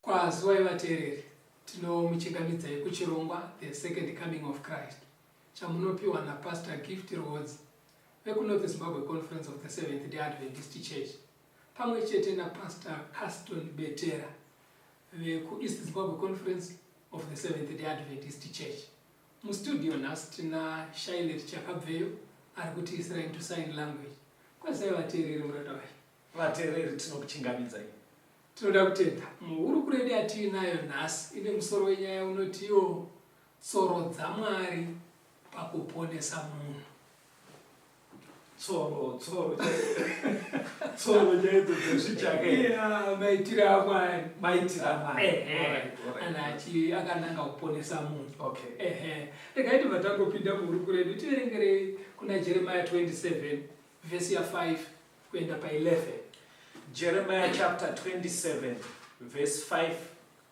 Kwaziwa ivateereri, tinomuchingamidzai kuchirongwa The Second Coming of Christ chamunopiwa naPastor Gift Rhodes vekuNorth Zimbabwe Conference of the Seventh-day Adventist Church pamwe chete naPastor Caston Betera vekuEast Zimbabwe Conference of the Seventh-day Adventist Church. Mustudio nhasi tina Shailet Chakabveyo ari kutiisira into sign language. Kwazai vateereri muranda vai. Vateereri tinokuchingamidzai. Tinoda kutenda muhurukuredi yatiinayo nhasi ine musoro wenyaya unotiwo tsoro dzaMwari pakuponesa munhu. Tsoro nyedzo dzezvichake. Maitiro aMwari. Maitiro aMwari. Ana akananga kuponesa munhu. Okay. Regai tibva tangopinda muhurukuredi tiverengerei kuna Jeremiah 27 verse 5 kuenda pa11. Jeremiah chapter 27 verse 5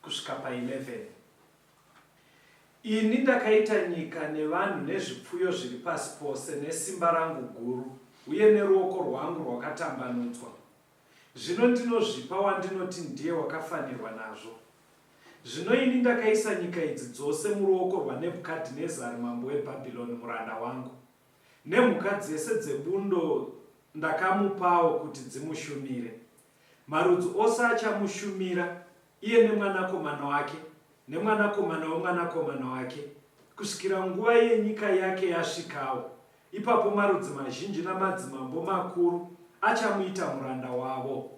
kusvika pa11. Ini ndakaita nyika nevanhu nezvipfuyo zviri pasi pose nesimba rangu guru uye neruoko rwangu rwakatambanudzwa. Zvino ndinozvipa wandinoti ndiye wakafanirwa nazvo. Zvino ini ndakaisa nyika idzi dzose muruoko rwaNebhukadhinezari mambo weBhabhironi muranda wangu. Nemhuka dzese dzebundo ndakamupawo kuti dzimushumire. Marudzi ose achamushumira, iye nemwanakomana wake, nemwanakomana womwanakomana wake, kusvikira nguva yenyika yake yasvikawo. Ipapo marudzi mazhinji namadzimambo makuru achamuita muranda wavo.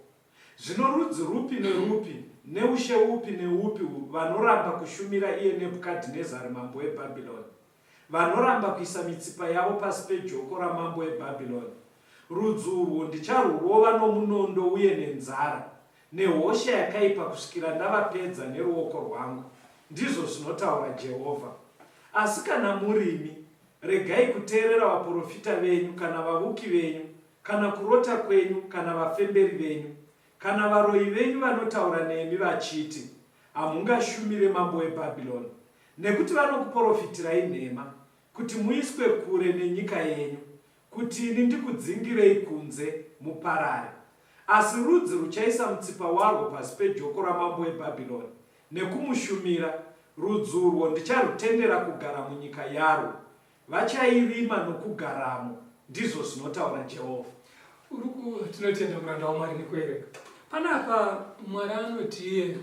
Zvino rudzi rupi nerupi, neushe upi neupi vanoramba kushumira iye Nebhukadhinezari mambo weBhabhironi, vanoramba kuisa mitsipa yavo pasi pejoko ramambo weBhabhironi, rudzi urwo ndicharurova nomunondo uye nenzara, nehosha yakaipa kusvikira ndavapedza neruoko rwangu, ndizvo zvinotaura Jehovha. Asi kana murimi, regai kuteerera vaprofita venyu, kana vavuki venyu, kana kurota kwenyu, kana vafemberi venyu, kana varoyi venyu vanotaura nemi vachiti, hamungashumire mambo weBhabhironi, nekuti vanokuprofitirai nhema, kuti muiswe kure nenyika yenyu, kuti ini ndikudzingirei kunze muparare. Asi rudzi ruchaisa mutsipa warwo pasi pejoko ramambo weBhabhironi nekumushumira, rudzi urwo ndicharutendera kugara munyika yarwo, vachairima nokugaramo, ndizvo zvinotaura Jehovha. Tinotenda muranda waMwari nekuerenga. Panapa Mwari anoti iye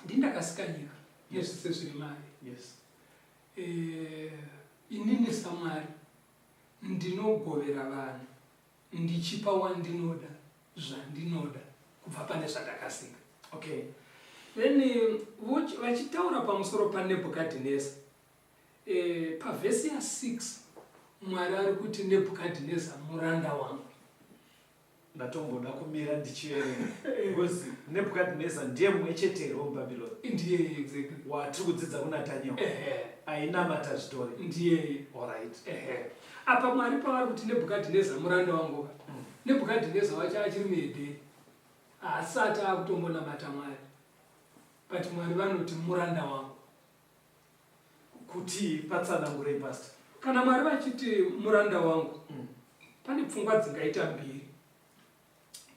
ndindakasika nyika nezvose zviri mari. Yes. Inini saMwari ndinogovera vanhu ndichipa wandinoda zvandinoda kubva pane zvandakasika. Okay. Then vachitaura pamusoro paNebhukadhineza pavhesi ya6 Mwari ari kuti Nebhukadhineza muranda wangu. Ndatomboda kumira ndichiverenga because Nebhukadhineza ndiye mumwe chete weBhabhironi. Ndiye exactly. Watiri kudzidza kuna Daniel. Ainamata zvitori. Ndiye. Alright. Apa Mwari pavari kuti Nebhukadhineza muranda wangu. Nebhukadhineza wacho achiri mudheri, haasati akutombonamata Mwari, but Mwari vanoti muranda wangu. Kuti patsanangurei pastor. Kana Mwari vachiti muranda wangu, pane pfungwa dzingaita mbiri.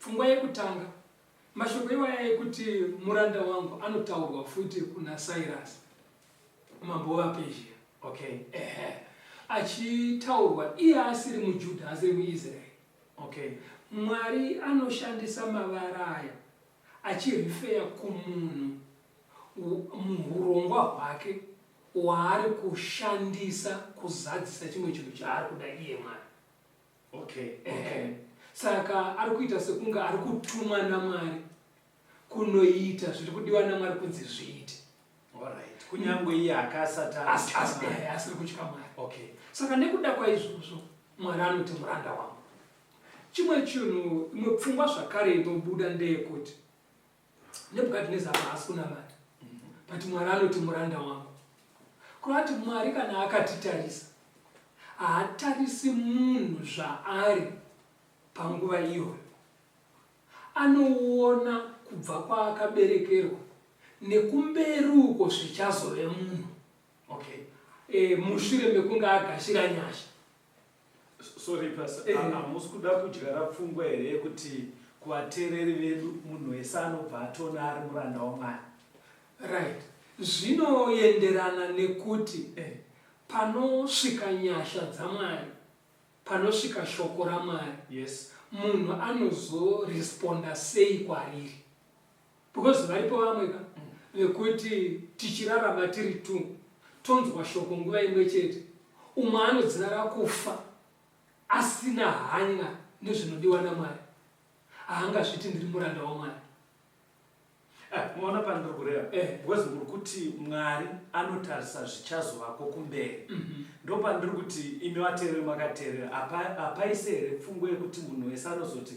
pfungwa yekutanga mashoko iwaya ekuti muranda wangu anotaurwa futi kuna Cyrus mambo waPersia. Okay. Achitaurwa iye asiri muJudha asiri muIsraeri. Okay. Mwari anoshandisa mavara aya achirifeya kumunhu muurongwa hwake waari kushandisa kuzadzisa chimwe chinhu chaari kuda iye Mwari. Okay. Saka ari kuita sekunge ari kutumwa naMwari kunoita zviri kudiwa naMwari kunzi zviite. Alright. Kunyangwe iye akasata asiri kutya Mwari. Okay. Saka nekuda kwaizvozvo Mwari anoti muranda wangu. Chimwe chinhu imwe pfungwa zvakare inobuda ndeyekuti Nebhukadhinezari haasi kuna Mwari, but Mwari anoti muranda wangu. Kurati Mwari kana akatitarisa haatarisi munhu zvaari panguva iyoyo, anoona kubva kwaakaberekerwa nekumberi uko zvichazove munhu. Okay. Mushure mekunge agashira nyasha. Sorry pastor, hamusi kuda kudyara pfungwa here yekuti kuvateereri vedu munhu wese anobva atona ari muranda waMwari? Right. Zvinoenderana nekuti panosvika nyasha dzaMwari, panosvika shoko raMwari, yes, munhu anozoresponda sei kwariri. Because varipo vamwe vekuti tichirarama tiri tu tonzwa shoko nguva imwe chete, umwe anodzira kufa asina hanya nezvinodiwa naMwari, haangazviti ndiri muranda waMwari. Muona pandiri kureva, because muri kuti Mwari anotarisa zvichazovako kumberi. Ndo pandiri kuti imi vateereri makateerera hapaisi here pfungwa yekuti munhu wese anozoti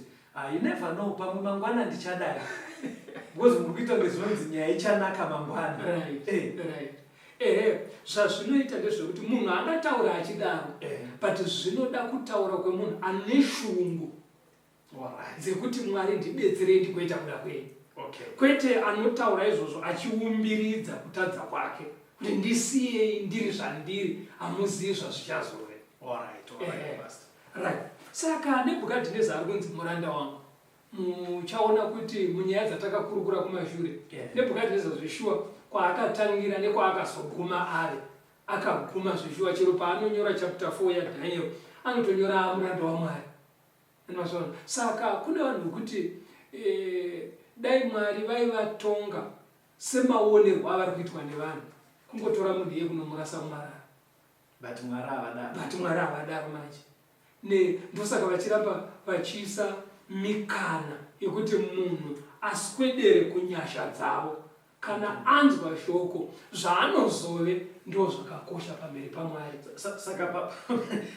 you never know, pamwe mangwana ndichadai. Because muri kuita ngezvinonzi nyaya ichanaka mangwana. Zvazvinoita ndezvekuti munhu angataura achidaro, but zvinoda kutaura kwemunhu ane shungu dzekuti Mwari ndibetserei ndikuita kuda kwenyu. Okay. Kwete anotaura izvozvo achiumbiridza kutadza kwake kuti ndisiyei ndiri zvandiri, hamuzivi zvazvichazove. Right. Saka Nebhukadhinezari kunzi muranda wangu. Muchaona kuti munyaya dzatakakurukura kumashure, Nebhukadhinezari zveshuwa kwaakatangira nekwaakazoguma ari, akaguma zveshuwa chero paanonyora chapter 4 yaDhaniel anotonyora muranda waMwari. Saka kune vanhu vokuti dai Mwari vaivatonga semaonerwo avari kuitwa nevanhu, kungotora munhu iye kunomurasa mumarara. But Mwari havadaro manje. Ndosaka vachiramba vachiisa mikana yekuti munhu aswedere kunyasha dzavo. Kana anzwa shoko zvaanozove ndo zvakakosha pamberi paMwari. Saka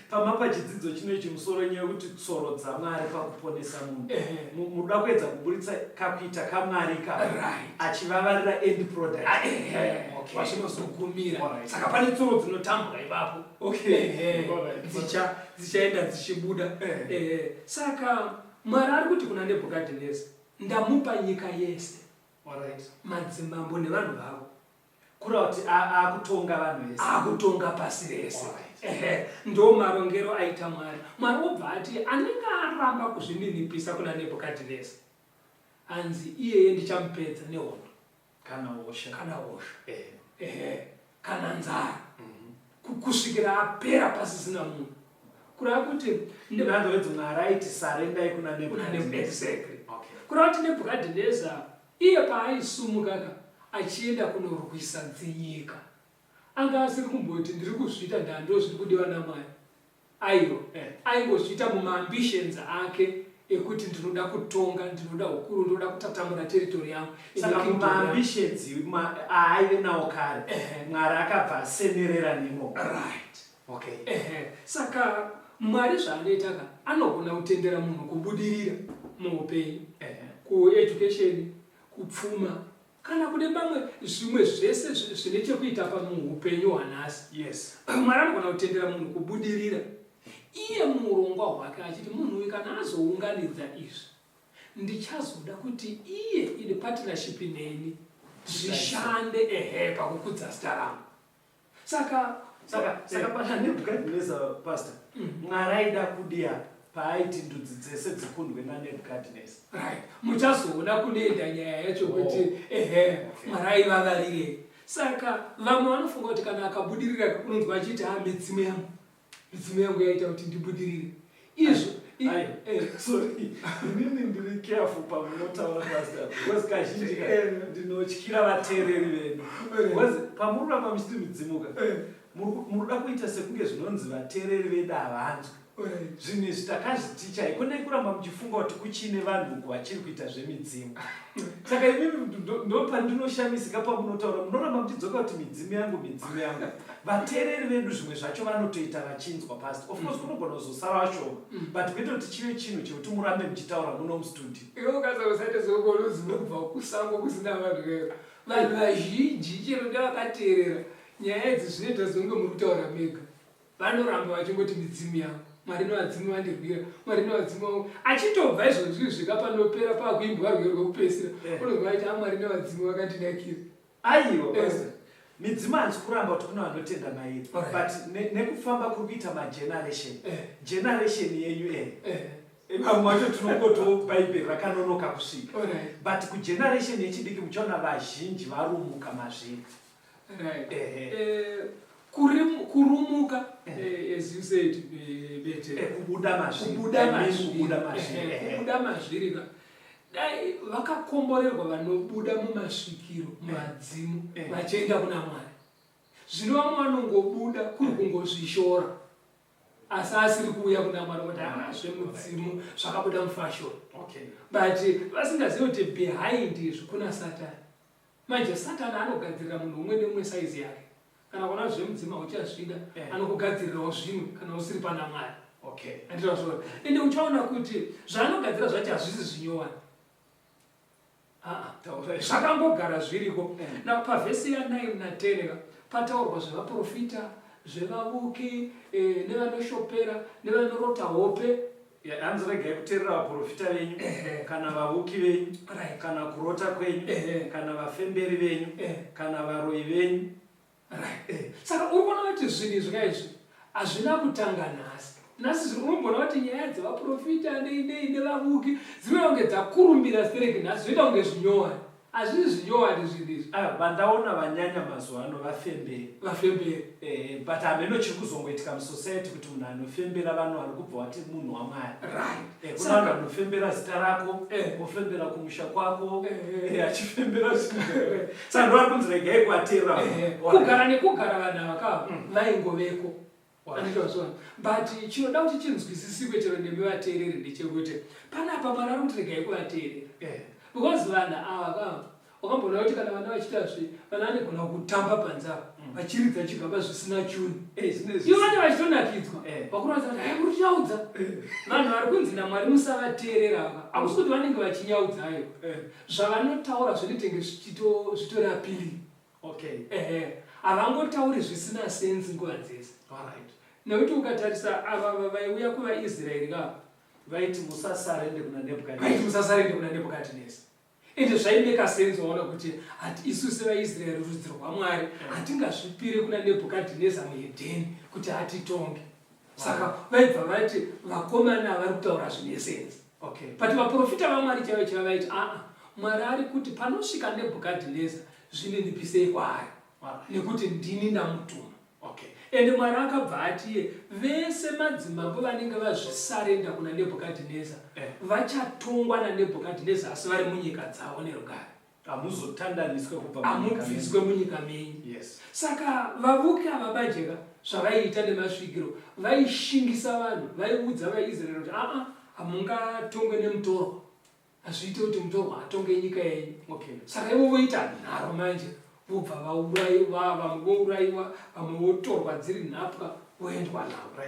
pamapa chidzidzo chinoichi musoro nyaya yekuti tsoro dzaMwari pakuponesa munhu. Muda kuedza kuburitsa kakuita kaMwari achivavarira end product. Vachinozogumira. Saka pane tsoro dzinotambwa ipapo. Dzichaenda dzichibuda. Saka Mwari ari kuti kuna Nebhukadhinezari, ndamupa nyika yese, madzimambo nevanhu vavo. Kura kuti akutonga vanhu vese, akutonga pasi rese. Ndo marongero aita Mwari. Mwari obva ati anenge aramba kuzvininipisa kuna Nebhukadhinezari, anzi iyeye ndichamupedza nehondo kana hosha, kana nzara, kusvikira apera pasisina munhu. Kureva kuti ndinandovedza Mwari aiti sarendai kuna Nebhukadhinezari. Kureva kuti Nebhukadhinezari iye paaisumuka achienda kunorwisa dzinyika, anga asiri kumboti ndiri kuzviita ndando zviri kudiwa naMwari. Aiyo aingozviita mumaambitions ake ekuti ndinoda kutonga, ndinoda hukuru, ndinoda kutatamura territory yangu. Saka mumaambitions aaive nawo kare, Mwari akabva asenerera nemo. Saka Mwari zvaanoita anogona kutendera munhu kubudirira muupenyu, kueducation, kupfuma, kana kune bamwe zvimwe zvese zvine chekuita pamuupenyu hwanhasi. Mwari anogona kutendera munhu kubudirira iye muurongwa hwake achiti munhu uyu kana azounganidza izvi, ndichazoda kuti iye ine partnership neni zvishande pakukudza zita rangu. Saka pana Nebhukadhinezari pastor, Mwari aida kudia paaiti ndudzi dzese dzikundwe naNebukadhineza. Right. Muchazoona kunoenda nyaya yacho kuti Mwari aivavarire. Saka vamwe vanofunga kuti kana akabudirira kunonzwa achiti midzimu yangu yaita kuti ndibudirire. Izvo sorry, inini ndiri careful pamunotaura pastor because kazhinji ndinotyira vateereri venu. Because pamururamba muchiti midzimuka muruda kuita sekunge zvinonzi vateereri vedu havanzwi. Zvinhu izvi takazviticha ikonai kuramba muchifunga kuti kuchine vanhu vachiri kuita zvemidzimu. Saka imimi ndopandinoshamizika pamunotaura munoramba muchidzoka kuti midzimu yangu. Vateereri vedu zvimwe zvacho vanotoita vachinzwa pastor. Of course kunogona kuzosara vashoma but kwete kuti chive chinhu chekuti murambe muchitaura muno mustudio. Iwe ukaza kusaita sokoludzi nobva kusango kusina vanhu veyo. Vanhu vazhinji chero ndavakateerera nyaya idzi zvinoita zvinge muri kutaura mega. Vanoramba vachingoti midzimu yangu. Mwari novadzimu vandirwira, Mwari novadzimu vangu. Achitobva izvozvi zvikapanopera pakuimbwa rwere rwekupedzisira. Unobva aiti Mwari novadzimu vakandinakira. Aiwa pastor. Midzimu hanzi kuramba kuti kuna vanotenda mairi. But nekufamba kuri kuita mageneration. Generation yenyu vamwe vacho tinongotiwo bhaibheri rakanonoka kusvika. But kugeneration yechidiki muchaona vazhinji varumuka mazviri. Kurumuka, as you said, kubuda mazviri. Dai vakakomborerwa vanobuda mumasvikiro mumadzimu vachienda kuna Mwari. Zvino vamwe vanongobuda kuri kungozvishora asi asiri kuuya kuna Mwari kuti zvemudzimu zvakabuda mufashoni. But vasingazivi kuti behind izvo kuna Satani. Manje Satani anogadzirira munhu umwe neumwe saizi yake. Kana kuna zvemudzimu uchazvida anokugadzirirawo zvimwe kana usiri pana Mwari. Andizvo. Ende uchaona kuti zvaanogadzira zvacho hazvisi zvinyowani. Zvakangogara zviriko. Na pavhesi ya9 na10 pataurwa zvevaprofita, zvevavuki, nevanoshopera, nevanorota hope. Hanzi regai kuteerera vaprofita venyu kana vavuki venyu kana kurota kwenyu kana vafemberi venyu kana varoyi venyu. Saka uri kuona kuti zvinhu izvi kaizvi hazvina kutanga nhasi. Nhasi zviri kumbona kuti nyaya dzevaprofita nevavuki dzinoita kunge dzakurumbira stereki nhasi zvinoita kunge zvinyowani. Hazvisi zvinyowani zvinhu izvi. Vandaona vanyanya mazuva ano vafemberi. But hameno chiri kuzongoitika musociety kuti munhu anofembera vanhu vari kubva wati munhu waMwari. Kuna vanhu vanofembera zita rako, wofembera kumusha kwako, achifembera zvinhu. Saka ndovari kunzi regai kuvateerera. Kugara nekugara vanhu avakava vaingoveko. But chinoda kuti chinzwisisikwe chero nemi vateereri ndechekuti panapa Mwari ari kuti regai kuvateerera. Because vanhu ava wakambona kuti kana vana vachiita vana vanogona kutamba panzava vachiridza chigaba zvisina chuni. Ivo vane vachitonakidzwa vakuratidza kuti muri kunyaudza. Vanhu vari kunzi naMwari musavateerera ava hakusi kuti vanenge vachinyaudzayo. Zvavanotaura zvinotenge zvitorapiri. Havangotauri zvisina sensi nguva dzese. Nekuti ukatarisa ava vaiuya kuvaIsraeri kava vaiti musasarende kuna Nebukadhineza. Ende zvaimeka sense waona kuti hati isu sevaIsraeri rudzi rwaMwari hatingazvipiri kuna Nebukadhineza muEdheni kuti atitonge. Saka vaibva vati vakomana vari kutaura zvine sense. But vaprofita vaMwari chaivo vaiti Mwari ari kuti panosvika Nebukadhineza zvininipisei kwaari nekuti ndini ndamutuma. Ende Mwari akabva ati vese madzimambo vanenge vazvisarenda kuna Nebukadhineza vachatongwa naNebukadhineza asi vari munyika dzavo nerugare. Hamubviswe munyika menyu. Saka vavuki ava bajeka zvavaiita nemasvikiro vaishingisa vanhu vaiudza vaIsraeri kuti hamungatongwe nemutorwa. Hazviite kuti mutorwa atonge nyika yenyu. Saka ivo voita nharo manje. Vobva vaurayiwa, vamwe vourayiwa, vamwe votorwa dziri nhapwa voendwa navo.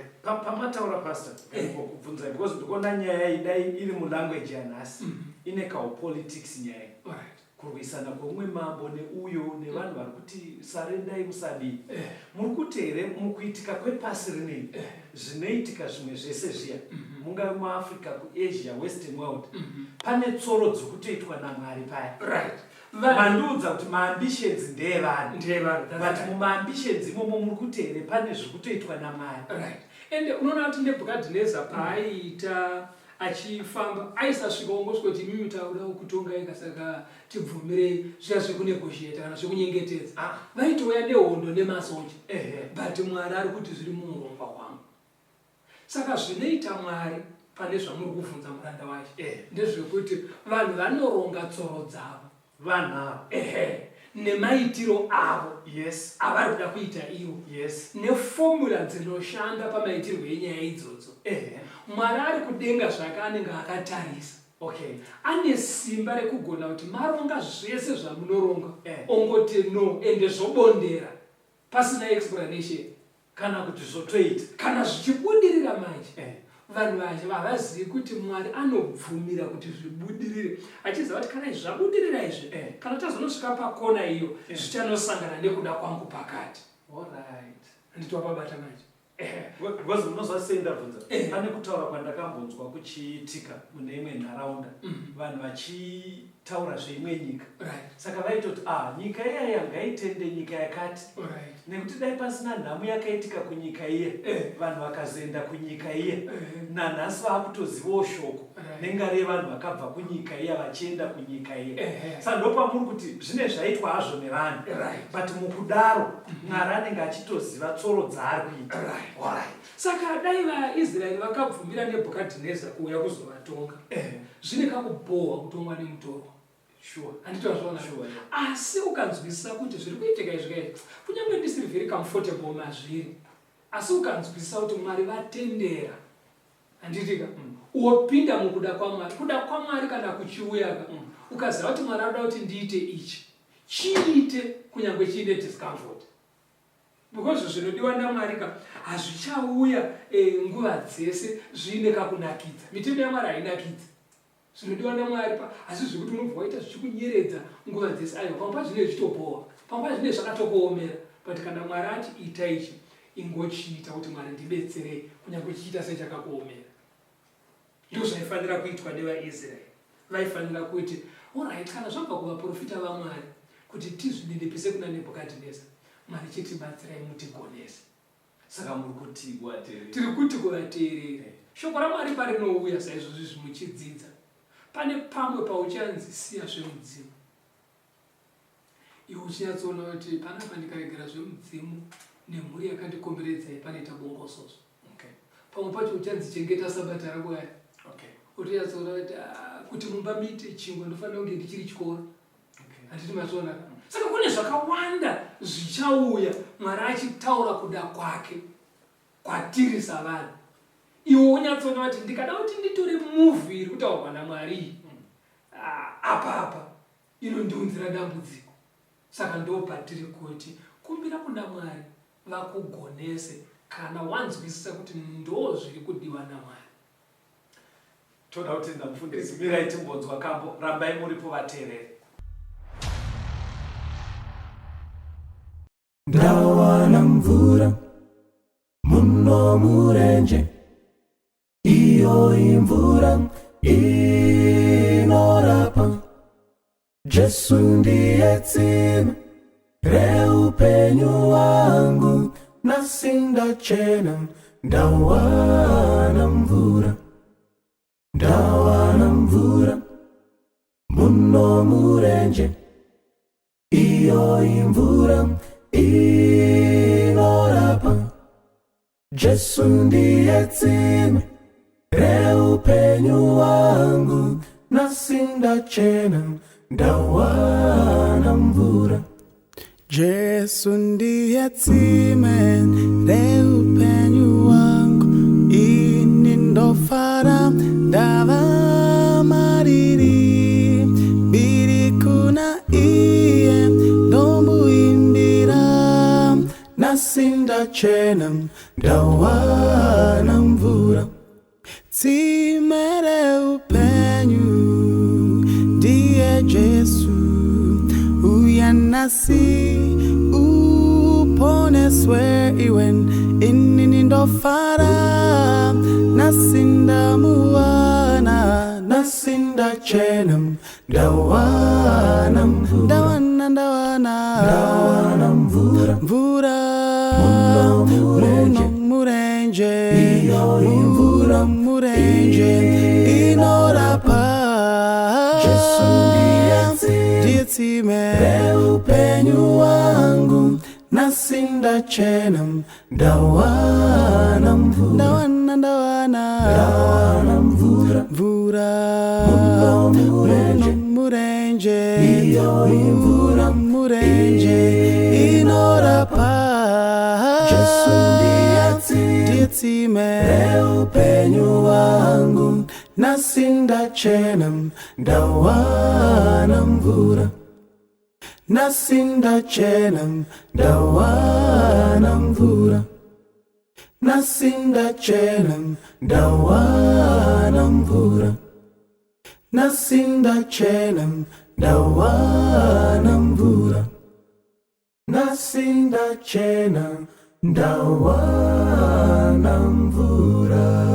Pamataura pastor kubvunza because ndikuona nyaya idai iri mulanguage yanhasi ine kaopolitics nyaya. Kurwisana kwomumwe mambo neuyo nevanhu vari kuti sarendai musadii. Muri kuteere mukuitika kwepasi rinei zvinoitika zvimwe zvese zviya mungave muAfrica, kuAsia, Western world pane tsoro dzekutoitwa naMwari paya. Mandiudza kuti maambitions ndeevanhu. But mumaambitions imomo muri kuteere pane zviri kutoitwa naMwari. ende unoona kuti Nebhukadhineza paaiita achifamba aisasvika ongosvika kuti mimi tauda kutonga ega saka tibvumirei zviya zvekunegoshiyeta kana zvekunyengetedza vaitouya nehondo nemasoja but Mwari ari kuti zviri muurongwa hwangu. Saka zvinoita Mwari pane zvamuri kuvhunza muranda wacho ndezvekuti vanhu vanoronga tsoro dzavo, vanhu avo nemaitiro avo avari kuda kuita ivo, nefomula dzinoshanda pamaitirwo enyaya idzodzo. Mwari ari kudenga zvake anenge akatarisa, ane simba rekugona kuti maronga zvese zvamunoronga ongoti no ende zvobondera pasina explanation kana kuti zvotoita kana zvichibudirira manje. Vanhu vazhinji havazivi kuti Mwari anobvumira kuti zvibudirire, achiziva kuti kana zvabudirira izvi kana tazonosvika pakona iyo zvichanosangana nekuda kwangu pakati. Handiti wapabata manje? Because munozva sei ndabvunza, pane kutaura kwandakambonzwa kuchiitika mune imwe nharaunda, vanhu vachitaura zveimwe nyika. Saka vaitoti nyika iyaya ngaitende nyika yakati, nekuti dai pasina nhamu yakaitika kunyika iye, vanhu vakazoenda kunyika iye, nanhasi vakutozivawo shoko nengari yevanhu vakabva kunyika iya vachienda kunyika iye. Saka ndopamuri kuti zvine zvaitwa hazvo nevanhu, but mukudaro Mwari anenge achitoziva tsoro dzaari kuita. Saka dai vaIsraeri vakabvumira Nebhukadhineza kuuya kuzovatonga, zvine kakubohwa kutongwa nemutorwa. Handiti wazvaona? Asi ukanzwisisa kuti zviri kuitika izvi kunyange ndisiri very comfortable mazviri, asi ukanzwisisa kuti Mwari vatendera, handitika wopinda mukuda kwaMwari. Kuda kwaMwari kana kuchiuyaka ukaziva kuti Mwari anoda kuti ndiite ichi, chiite kunyange chiine discomfort. Because zvinodiwa naMwari hazvichauya nguva dzese zviine kakunakidza. Mitemo yaMwari hainakidzi. Zvinodiwa naMwari asi zvekuti unobva waita zvichikunyeredza nguva dzese. Aiwa, pamwe zvine zvichitopowa, pamwe zvine zvakatokuomera. But kana Mwari ati ita ichi, ingochiita kuti Mwari ndibetserei kunyange chiita sechakakuomera. Ndizvo zvaifanira kuitwa nevaIsraeri. Vaifanira kuti alright, kana zvabva kuvaprofita vaMwari kuti tizvidedepise kuna Nebhukadhineza, Mwari chitibatsirai mutigonese. Saka muri kuti kuvateerera, tiri kuti kuvateerera. Shoko raMwari parinouya saizvozvi zvimuchidzidza, pane pamwe pauchanzi siya zvemudzimu. Iwe uchinyatsoona kuti panapa ndikaregera zvemudzimu nemhuri yakandikomberedzai panoita bongosozo. Pamwe pacho uchanzi chengeta sabata rako yari. Uchinyatsoona kuti mumba muite chingwa ndofanira kunge ndichiri chikoro. Handiti mazviona? Saka kune zvakawanda zvichauya Mwari achitaura kuda kwake kwatiri savanhu. Iwe unyatsoona kuti ndikada kuti nditore muvhi iri kutaurwa naMwari apa inondiunzira dambudziko. Saka ndopatiri kuti kumbira kuna Mwari vakugonese kana wanzwisisa kuti ndo zviri kudiwa naMwari. Toda kuti ndamufundisi mirai timbonzwa kambo, rambai muripo vateereri. Ndawana mvura muno murenje, iyo imvura inorapa. Jesu ndiye tsime reupenyu wangu, nasi ndachena. Ndawana mvura, ndawana mvura muno murenje, iyo imvura inorapa. Jesu ndiye tsime reupenyu wangu, nasi ndachena. Ndawana mvura. Jesu ndiye tsime reupenyu wangu, ini ndofara ndava mariri. Biri kuna iye ndomuimbira, nasi ndachena. Ndawana mvura. Tsime reupenyu ndiye Jesu, uya nasi uponeswe iwen. Ini ndofara nasi ndamuwana, nasi ndachena. Ndawana mvura, ndawana mvura, mvura muno murenje, murenje, mvura murenje inorapa. Jesu ndiye tsime reupenyu wangu, nasi ndachena ndawana mvura, ndawana mvura, murenje, mvura murenje inorapa. Jesu ndiye tsime reupenyu wangu, nasi ndachena ndawana mvura, nasi ndachena ndawana mvura, nasi ndachena ndawana mvura, nasi ndachena ndawana mvura, nasi ndachena ndawana mvura.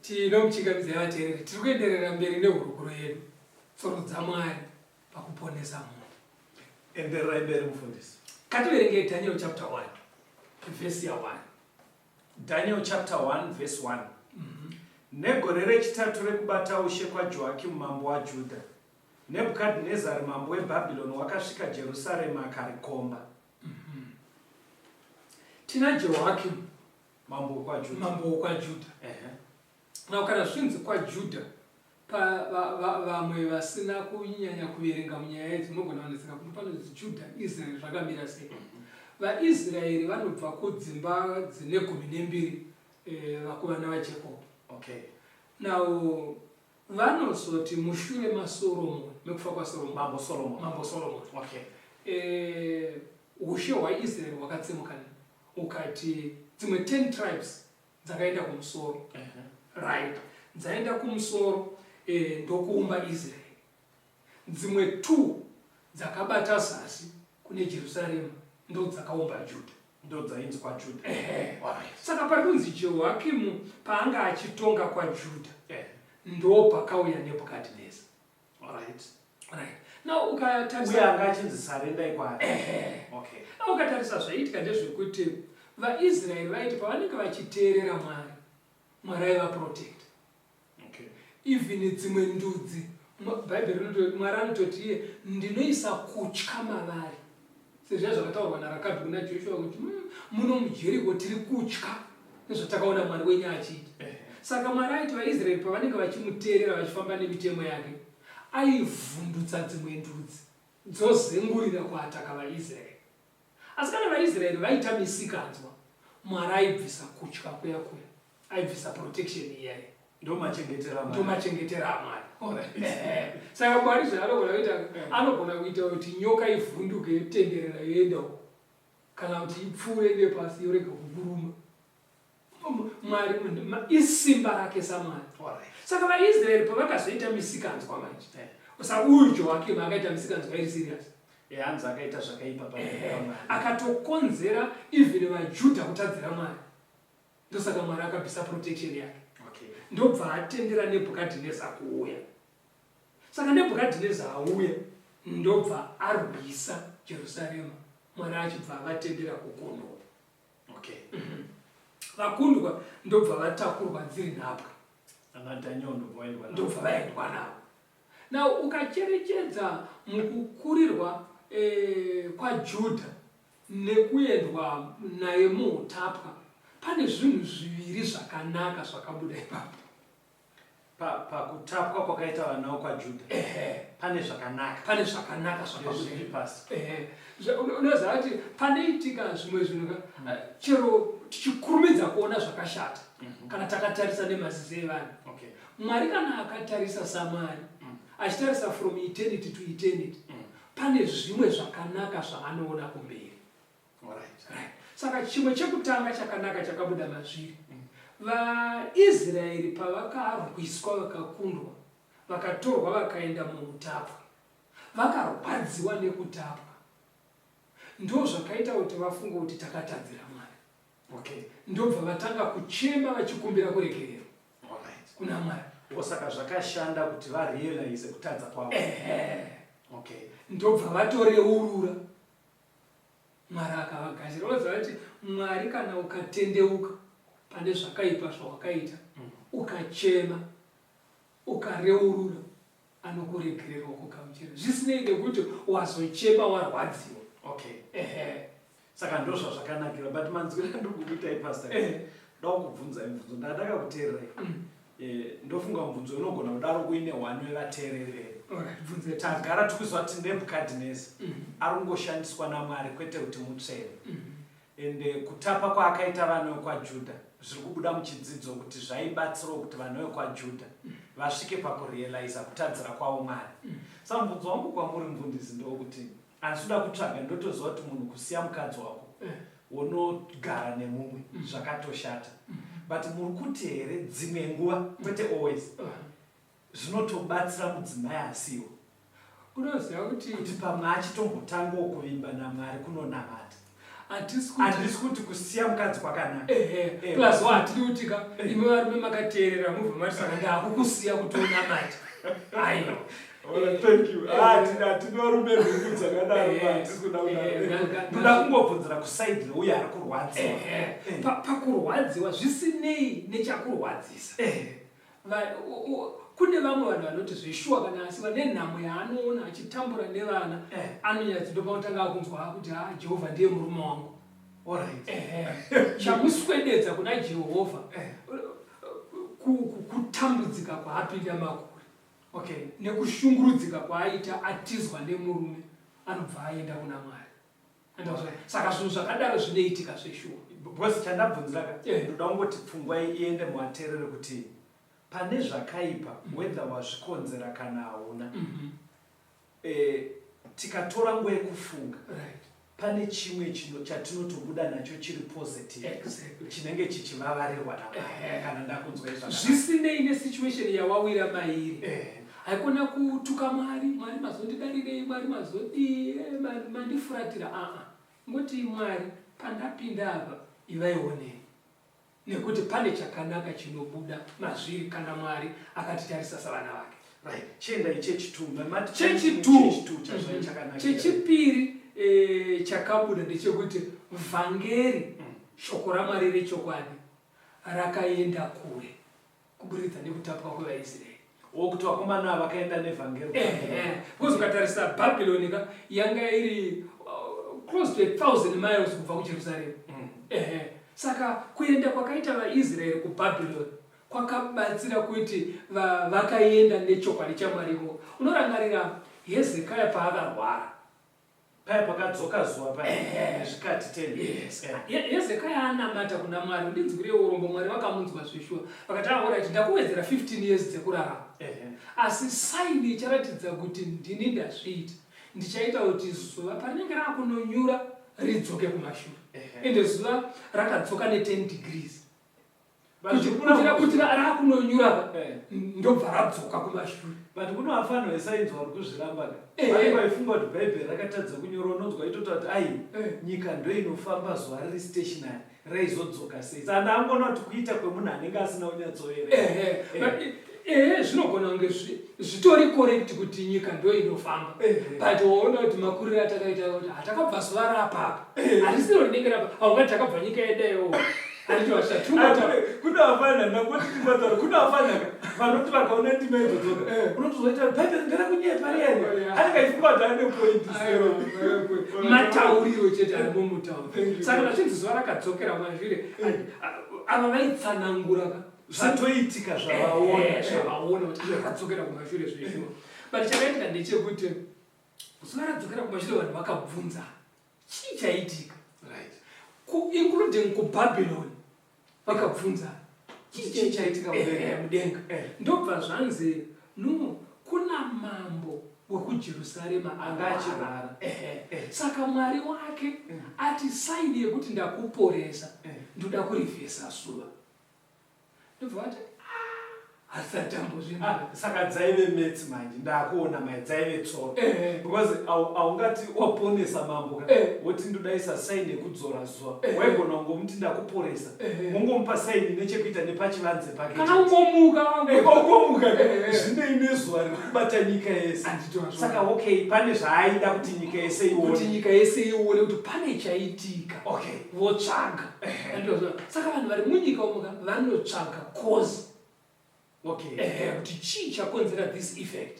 Tinomuchingamidzai vateereri, tiri kuenderera mberi nehurukuro yedu, tsoro dzaMwari pakuponesa munhu. Endererai mberi mufundisi. Ngativerengei Daniel chapter 1 verse ya 1. Daniel chapter 1 verse 1. Negore rechitatu rekubata ushe kwaJoakimu mambo waJudha, Nebhukadhinezari mambo weBhabhironi wakasvika Jerusarema akarikomba. Tina Joakim mambo kwaJudha. Mambo kwaJudha. Na kana zvinzi kwaJudha vamwe vasina kunyanya kuverenga munyaya idzi munogona kuoneseka kuti panonzi Judha, Israel zvakamira sei. VaIsraeri vanobva kudzimba dzine 12 vakuvana vaJakobho. Okay. Now vanozoti mushure maSolomoni, mekufa kwaSolomoni, mambo Solomon. Okay. Ushe hwaIsraeri hwakatsemuka ukati dzimwe 10 tribes dzakaenda kumusoro. Right. Dzaenda kumusoro ndokuumba Israel. Dzimwe 2 dzakabata zasi kune Jerusalem ndo dzakaumba Judha. Ndo dzainzi kwaJudha. Saka pari kunzi Jehoakimu paanga achitonga kwaJudha ndo pakauya Nebhukadhineza. Alright. Now ukatarisa uya anga achinzi sarendai kwaari. Okay. Now ukatarisa zvaiitika ndezvekuti vaIsraeri vaiti pavanenge vachiteerera Mwari aiva protect. Okay. Even dzimwe ndudzi Bhaibheri rinoti Mwari anototi iye ndinoisa kutya mavari. Sezvo zvakataurwa naRakabhi kuna Joshua kuti muno muJeriko tiri kutya nezvatakaona Mwari wenyu achiita. Saka Mwari aiti vaIsraeri pavanenge vachimuteerera vachifamba nemitemo yake, aivhundutsa dzimwe ndudzi dzozengurira kuataka vaIsraeri. Asi kana vaIsraeri vaita misikanzwa, Mwari aibvisa kutya kuya, aibvisa protection iyayi. Ndo machengetera Mwari. Saka Mwari zvaanogona kuita, anogona kuita kuti nyoka ivhunduke yotenderera yoenda uko, kana kuti ipfuure nepasi yorega kukuruma. Mwari isimba rake saMwari. Saka vaIsraeri pavakazoita misikanzwa manje, saka uyu Joakimu akaita misikanzwa iri serious. Hanzi akaita zvakaipa paMwari. Akatokonzera even vaJudha kutadzira Mwari. Ndosaka Mwari akabvisa protection yake. Ndobva atendera Nebhukadhineza kuuya. Saka Nebhukadhineza auya ndobva arwisa Jerusalema. Mwari achibva vatendera kukundwa. Okay. Vakundwa ndobva vatakurwa dziri nhapwa. Ndobva vaendwa navo. Now ukacherechedza mukukurirwa kwaJudha nekuendwa naye muutapwa, pane zvinhu zviviri zvakanaka zvakabuda ipapo. Pakutapwa kwakaita vanawo kwaJudha. Pane zvakanaka zvakabuda. Unoziva kuti panoitika zvimwe zvinhu chero tichikurumidza kuona zvakashata kana takatarisa nemaziso evanhu. Mwari kana akatarisa saMwari, achitarisa from eternity to eternity, pane zvimwe zvakanaka zvaanoona kumberi. Saka chimwe chekutanga chakanaka chakabuda mazviri. VaIsraeri pavakarwiswa vakakundwa, vakatorwa vakaenda muutapwa, vakarwadziwa nekutapwa, ndo zvakaita kuti vafunge kuti takatadzira Mwari. Ndobva vatanga kuchema vachikumbira kuregererwa kuna Mwari. Saka zvakashanda kuti varealize kutadza kwavo. Okay. ndobva vatoreurura. Mwari akavagadzira. Oziva kuti Mwari kana ukatendeuka pane zvakaipa zvawakaita, ukachema, ukareurura, anokuregerera kugamuchira. Zvisinei nekuti wazochema warwadziwa. Okay. Ehe. Saka ndo zvazvakanakira, but manzwira ndikukuitai pastor. Ndakubvunza mibvunzo ndakakakuteererai. Ndofunga mubvunzo unogona kudaro kuine hwani wevateereri. Tagara tikuzwa kuti Nebukadhineza ari kungoshandiswa naMwari kwete kuti mutsvene. Ende kutapa kwaakaita vana vekwaJudha zviri kubuda muchidzidzo kuti zvaibatsirawo kuti vana vekwaJudha vasvike pakurealiza kutadzira kwavo Mwari. Saka mubvunzo wangu kwamuri mufundisi ndokuti andinoda kutsvaga ndotoziva kuti munhu kusiya mukadzi wako unogara nemumwe zvakatoshata. But muri kuti here dzimwe nguva kwete always zvinotobatsira mudzimai asiwo. Unoziva kuti pamwe achitombotangawo kuvimba naMwari kunonamata. Handisi kuti kusiya mukadzi kwakanaka. Plus watiri kutika imi varume makateerera mubva mati saka ndakukusiya kuti unamata. Aiwa. Thank you. Tinorume nhungu dzakadaro hatisi kuda kudaro. Ndoda kungobvunzira kusaidi reuyo ari kurwadziwa. Pakurwadziwa zvisinei nechakurwadzisa. Kune vamwe vanhu vanoti zvishuwa kana asi vane nhamo yaanoona achitambura nevana anonyatsodopa kutanga kunzwa kuti Jehovha ndiye murume wangu. Chamuswededza kuna Jehovha kutambudzika kwaapinda makuri. Okay, nekushungurudzika kwaaita atizwa nemurume anobva aenda kuna Mwari. Saka zvinhu zvakadaro zvinoitika zveshuwa. Because chandabvunzira ndoda kungoti pfungwa iende muvateereri kuti pane zvakaipa whether wazvikonzera kana hauna. Tikatora nguva yekufunga pane chimwe chatinotobuda nacho chiri positive chinenge chichivavarirwa naMwari kana ndakunzwa izvo. Zvisinei nesituation yawawira mairi. Haikona kutuka Mwari mazondidarirei, Mwari mandifuratira. Ngoti Mwari pandapinda apa ivaionei. Nekuti pane chakanaka chinobuda mazviri kana Mwari akatitarisa savana vake. Chienda ichechitumba. Chechipiri chakabuda ndechekuti vhangeri shoko raMwari rechokwadi rakaenda kure kuburidza nekutapwa kwevaIsraeri. Wokuti vakomana vakaenda nevhangeri. Because ukatarisa Bhabhironi yanga iri close to 1,000 miles kubva kuJerusarema. Saka kuenda kwakaita vaIsraeri kuBhabhironi kwakabatsira kuti vakaenda nechokwadi chaMwariwo. Unorangarira Hezekaya paakarwara paya pakadzoka zuva paya nezvikati 10. Hezekaya anamata kuna Mwari, ndinzwire urombo, Mwari vakamunzwa zveshuwa. Vakati alright, ndakuwedzera 15 years dzekurarama. Asi saini icharatidza kuti ndini ndazviita. Ndichaita kuti zuva parinenge rakunonyura ridzoke kumashure. Ende zuva rakadzoka ne10 degrees. Kuti rakunonyura ndobva radzoka kumashure. But kuno afano esainzi vari kuzviramba ka vaifunga kuti bhaibheri rakatadza kunyora unonzwa itota kuti nyika ndo inofamba zuva riri stationary raizodzoka sei. Saka ndangona kuti kuita kwemunhu anenge asina unyatsoerera. Zvinogona kunge zvitori correct kuti nyika ndo inofamba. But waona kuti makuriro atakaita kuti hatakabva zuva rapapa. Harisiro rinenge rapa. Haungati takabva nyika yedeyo. Kuna afana nakuti kubatara kuna afana vanoti vakaona ndima idzoka unotozoita bhaibheri nderakunyepa riyani anenge ane point matauriro chete ari mumutauro. Saka nazvinzi zuva rakadzokera mazvire ava vaitsanangura zvatoitika zvavaona kuti zvakadzokera kumashure zveshuwa. But chakaitika ndechekuti zuva radzokera kumashure vanhu vakabvunza chii chaitika, including kuBhabhironi vakabvunza chii chaitika mudenga. Ndobva zvanzi kuna mambo wekuJerusarema anga achirwara. Saka Mwari wake ati saini yekuti ndakuporesa ndoda kurivhesa zuva. Ndobva ati asatambozvina saka dzaive metsi manje ndakuona mai dzaive tsoro because aungati waponesa mambo woti ndodaisa saini yekudzora zuva waigona ungomuti ndakuporesa mungomupa saini nechekuita nepachivanze pake kana ungomuka zvinei nezuva ririkubata nyika yese saka okay pane zvaaida kuti nyika yese ione kuti pane chaitika votsvaga saka vanhu vari munyika umu vanotsvaga cause kuti chii chakonzera this effect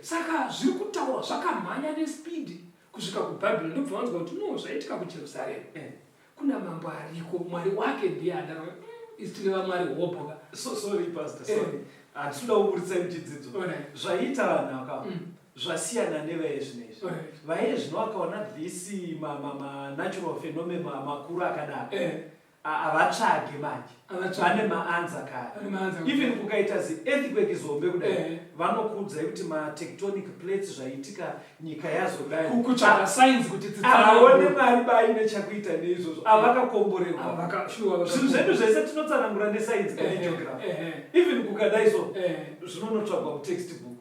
saka zviri kutaura zvakamhanya nespeed kusvika kubhabhironi ndobva vanzwa kuti no zvaitika kujerusarema kuna mambo ariko mwari wake ndiye adarama isi tine vamwari hoboka sorry pastor sorry hatinoda kuburitsa muchidzidzo zvaiita vanhu akava zvasiyana nevaezvinezvi vaezvino vakaona this natural phenomena makuru akadaro avatsvage manje vane maanza kare even kukaita zi-earthquake zombe kudai vanokuudzai kuti ma-tectonic plates zvaitika nyika yazokutsvaga signs kuti avaone mari baine chakuita neizvozvo avakakomborewa zvinhu zvedu zvese tinotsanangura nesainzi kana geography even kukadai so zvinonotsvagwa kutextbook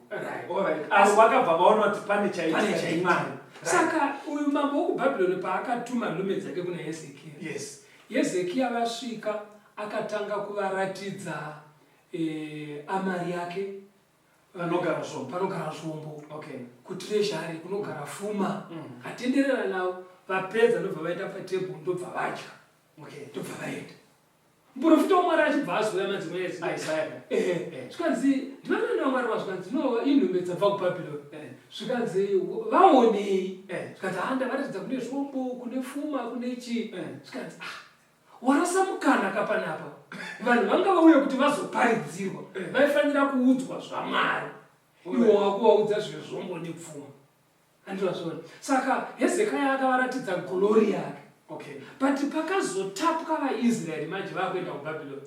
avo vakabva vaona kuti pane chaitika imwari saka uyu mambo wokubhabhironi paakatuma nhume dzake kuna hezekiya hezekiya vasvika akatanga kuvaratidza amari yake panogara zvombo kutrezhari kunogara pfuma atenderera navo vapedza ndobva vaenda patebhuru ndobva vadya ndobva vaenda muprofita wamwari achibva azoya madzimai zvikanzi ndivanana wamwari vazvikanzi no inhume dzabva kubhabhironi zvikanzi vaonei zvikanzi ndavaratidza kune zvombo kune pfuma kune chii zvikanzi warasa mukana kapanapa vanhu vanga vauya kuti vazoparidzirwa vaifanira kuudzwa zvamwari iwo wakuvaudza zvezvombo nepfuma andivazvona saka hezekiya akavaratidza glori yake but pakazotapwa vaisraeri manje vakuenda kubhabhironi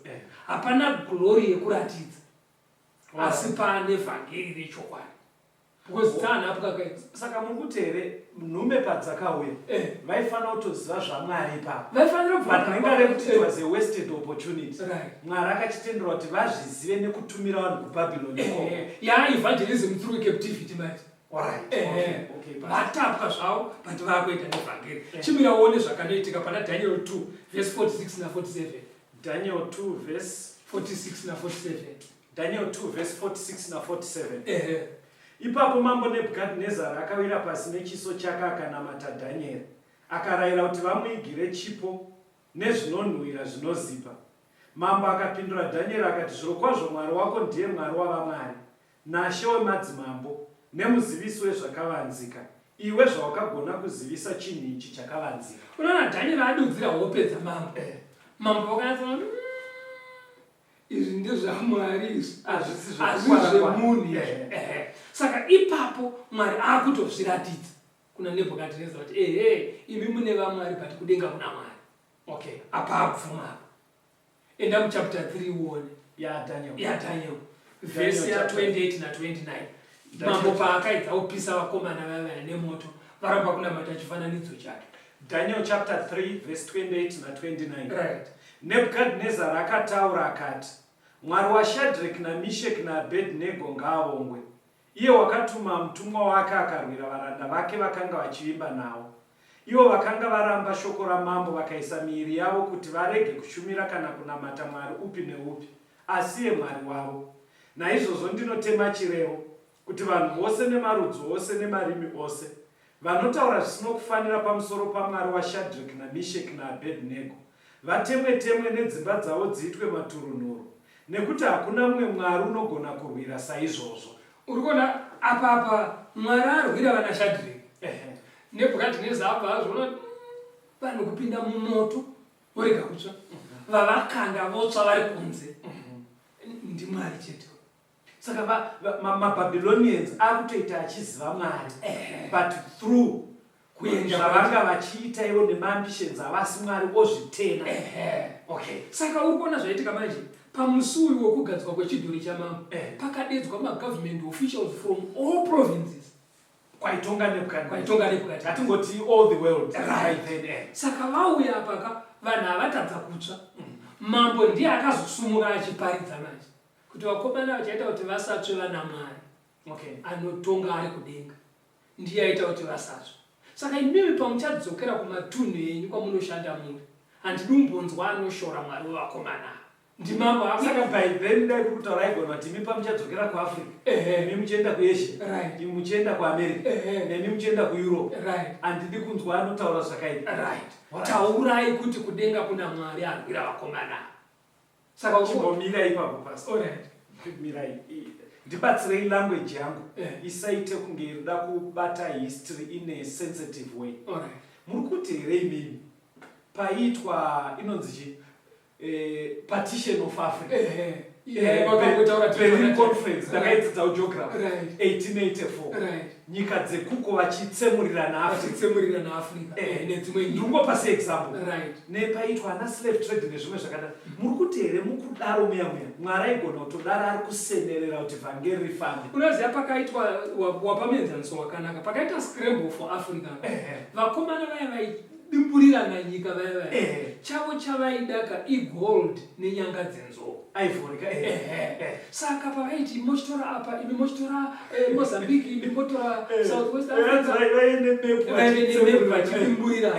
hapana glori yekuratidza asi pane vhangeri rechokwadi because tsanapwakaita saka mukuti here nhume padzakauya vaifanira kutoziva zvamwari ipapo vaifanira rekuti it was a wasted opportunity mwari akachitenderwa kuti vazvizive nekutumira vanhu kubhabhironi evangelism through captivity mati vatapwa zvavo but vakuita nevhangeri chimira uone zvakanoitika pana Daniel 2 verse 46 na47 Daniel 2 verse 46 na47 Daniel 2 verse 46 na 47 ipapo mambo Nebhukadhinezari akawira pasi nechiso chake akanamata Dhanieri akarayira kuti vamuigire chipo nezvinonhuhwira zvinozipa. Mambo akapindura Dhanieri akati, zvirokwazvo Mwari wako ndiye Mwari wavamwari, Nashe wemadzimambo nemuzivisi wezvakavanzika, iwe zvawakagona kuzivisa chinhu ichi chakavanzika. Unoona Dhanieri adudzira hope dzamambo. Mambo wakati izvi ndezvaMwari izvi hazvisi zvemunhu. Saka ipapo Mwari akutozviratidza kuna Nebhukadhinezari kuti imi mune vamwari but kudenga kuna Mwari. Okay, apa abvuma. Enda muchapter 3 uone ya Daniel verse ya 28 na 29. Mambo paakaidza kupisa vakomana vavaya nemoto varamba kunamata chifananidzo chake. Daniel chapter 3 verse 28 na 29. Right. Nebhukadhinezari akataura akati, Mwari waShadhreki naMesheki naAbhedhinego ngaavongwe. Iye wakatuma mutumwa wake akarwira varanda vake vakanga vachivimba nawo. Ivo vakanga varamba shoko ramambo vakaisa miiri yavo kuti varege kushumira kana kunamata mwari upi neupi, asiye Mwari wavo. Naizvozvo ndinotema chirevo kuti vanhu vose nemarudzi ose nemarimi ose vanotaura zvisino kufanira pamusoro paMwari waShadhreki naMesheki naAbhedhinego vatemwe-temwe nedzimba dzavo dziitwe maturunhuru, nekuti hakuna mumwe mwari unogona kurwira saizvozvo. Urikuona apa Mwari arwira vana Shadhreki. Nebhukadhinezari abva azviona vanhu kupinda mumoto vorega kutsva, vavakanda votsva vari kunze, ndiMwari chete. Saka maBabylonians akutoita achiziva Mwari but through zvavanga vachiita ivo nemaambitions avasi Mwari ozvitena. Okay. Saka urikuona zvaitika manje pamusi uyu wokugadzwa kwechidhori chamambo pakadedzwa magovernment officials from all provinces kwaitonga Nebhukadhinezari, hatingoti all the world. Saka vauya apaka vanhu avatadza kutsva, mambo ndiye akazosumuka achiparidza manje kuti vakomana vachaita kuti vasatsve vana Mwari Okay. anotonga ari kudenga ndiye aita kuti vasatsve. Saka imimi pamuchadzokera kumatunhu enyu kwamunoshanda muri, handidi umbonzwa anoshora Mwari wevakomana. Ndimamba Saka by then dai kutaura igona kuti imi pamuchadzokera kuAfrica, imi muchienda kuAsia, Right. imi muchienda kuAmerica, nemi muchienda kuEurope. Right. Handidi kunzwa anotaura zvakaita. Right. Taurai kuti kudenga kuna Mwari arwira vakomana. Saka Chimbomira ipapo pastor. Alright. Mirai. Ndibatsirei language yangu. Yeah. Isaite kunge irida kubata history in a sensitive way. Alright. Muri kuti here imimi paitwa inonzi partition of Africa. Berlin Conference ndakaitidza geography. Right. 1884. Right. Nyika dzekuko vachitsemurirana Africa. Vachitsemurirana Africa. Nedzimwe nyika. Ndingopa seexample. Right. Nepaitwa ana slave trade nezvimwe zvakadaro. Muri kuti here mukudaro muya Mwari aigona kutodaro ari kusenerera kuti vhangeri rifambe. Unoziva pakaitwa wapamenzaniso wakanaka. Pakaita scramble for Africa. Vakomana vaya vaidimburirana nyika vaya. Chavo chavaidaka igold nenyanga dzenzou. Ivory. Saka pavaiti mochitora apa, imi mochitora Mozambique, imi mochitora Southwest Africa. Vachidimburira.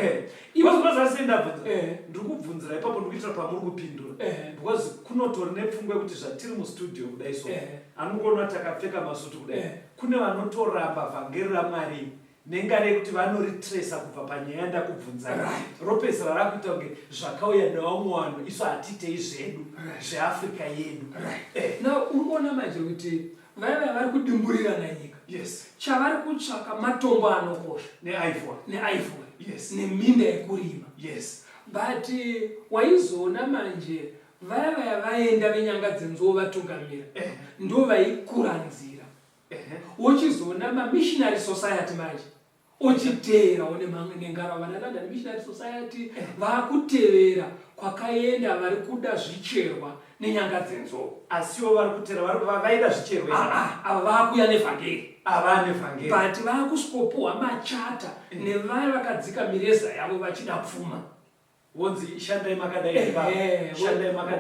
Ndikubvunzira ipapo ndikuitira pamuri kupindura. Because kunotori nepfungwa yekuti zvatiri mustudio kudai so. Anongoona takapfeka masutu kudai. Kune vanotoramba vhangeri raMwari nengare yekuti vanoritresa kubva panyaya ndakubvunza. Ropedzera rakuita kunge zvakauya nevamwe vanhu isu hatitei zvedu zveAfrica yedu. Na unoona manje kuti vaya vari kudimburirana nyika. Yes. Chavari kutsvaka matombo anokosha. Neivory. Yes. Neminda yekurima. Yes. But waizoona manje vaya vaenda venyanga dzenzou vatungamira ndo vaikuranzira. Uchizoona mamissionary society manje ochiteera nengara vana London Missionary Society vakutevera kwakaenda vari kuda zvicherwa nenyanga dzenzou. Asiwo vari kutevera vaida zvicherwa. Ava vakuya nevhangeri. Avane vhangeri. But vakusikopuhwa machata nevaya vakadzika mireza yavo vachida pfuma. Wonzi shandai makadai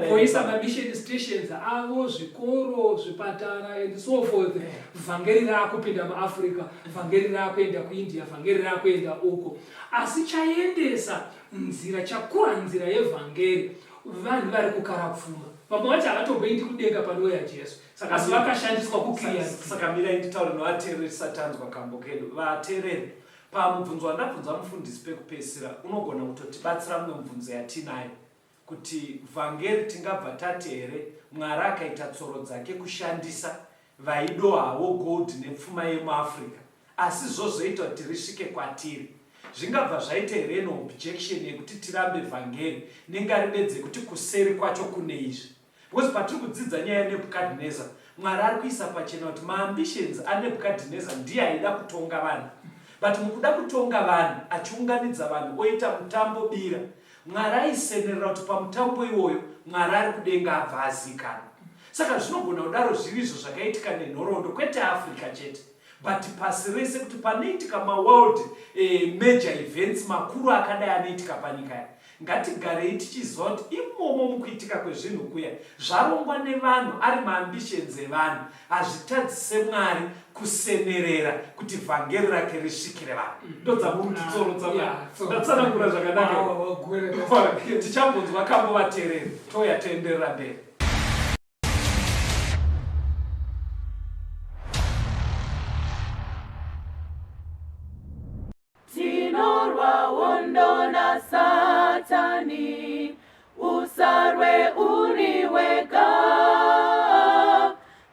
Voisa mamission stations avo, zvikoro, zvipatara and so forth. Vhangeri rakupinda muAfrica, vhangeri rakuenda kuIndia, vhangeri rakuenda uko. Asi chaendesa nzira chakura nzira yevhangeri vanhu vari kukara pfuma. Vamwe vacho havatomboendi kudenga panouya Jesu. Asi vakashandiswa kukiriya. Saka mirai nditaure nevateereri satanzwa kambo kedu. Vateereri pamubvunzo wandabvunza mufundisi pekupedzisira unogona kutotibatsira mumwe mubvunzo yatinayo kuti vhangeri tingabva tati here Mwari akaita tsoro dzake kushandisa vaido havo gold nepfuma yemuAfrica asi zvozoita kuti risvike kwatiri zvingabva zvaita here neobjection yekuti tirambe vhangeri nengaridedze kuti kuseri kwacho kune izvi because patiri kudzidza nyaya yeNebukadhineza Mwari ari kuisa pachena kuti maambitions aNebukadhineza ndiye aida kutonga vanhu. But mukuda kutonga vanhu achiunganidza vanhu oita mutambo bira Mwari aisenerera kuti pamutambo iwoyo Mwari ari kudenga abva azikana. Saka zvinogona kudaro zvivizvo zvakaitika nenhoroondo kwete Africa chete but pasi rese kuti panoitika maworld major events makuru akadai anoitika panyika ngatigarei tichiziva kuti imomo mukuitika kwezvinhu kuya zvarongwa nevanhu ari maambitions evanhu hazvitadzise Mwari kusenerera kuti vhangeri rake risvikire vanhu. Ndodzamuri titsoro dzamwari. Ndatsanangura zvakanaka. Tichambonzwa kambo vateereri touya toenderera mberi. Tinorwa hondo na Satani, usarwe uri wega,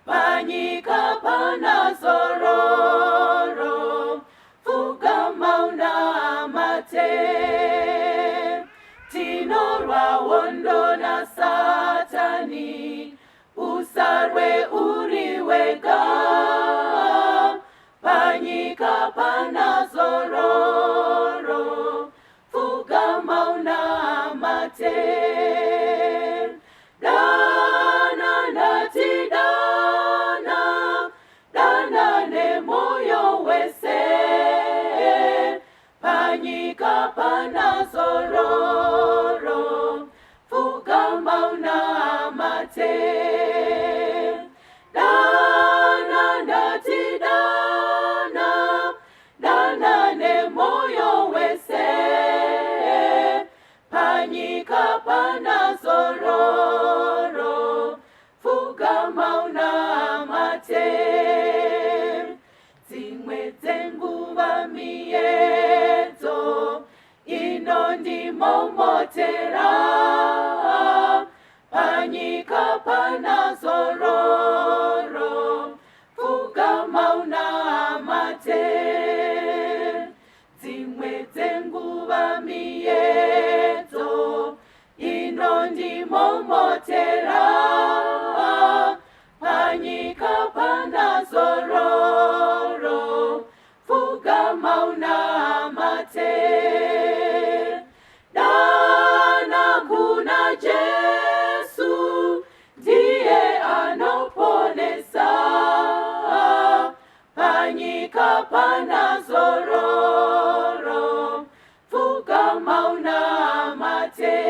panyika pana zororo, fugama unamate. Tinorwa hondo na Satani, usarwe uri wega, panyika pana zororo, fugama unamate. Dana ndati dana, dana nemoyo wese, panyika pana zororo, fugama unamate. pana zororo, pfugama unamate. Dzimwe dzenguva miedzo inondimomotera, panyika pana zororo, pfugama unamate. Dana kuna Jesu, ndiye anoponesa, panyika pana zororo, pfugama unamate.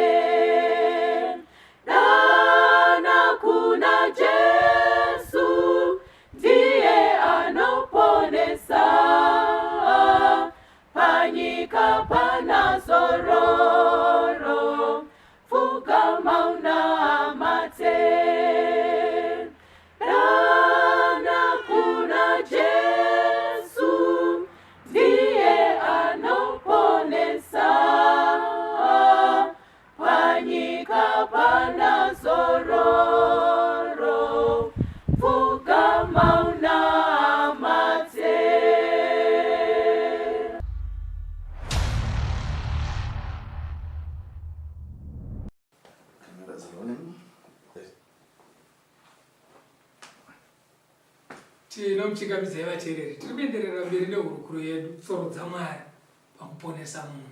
Dana kuna Jesu, ndiye anoponesa, panyika pana zororo, pfugama unamate. Dana kuna Jesu, ndiye anoponesa, panyika pana zororo, pfugama unamate. Cameras rolling. Tinomuchingamidzai vateereri, tiri kuenderera mberi nehurukuro yedu tsoro dzaMwari pakuponesa munhu.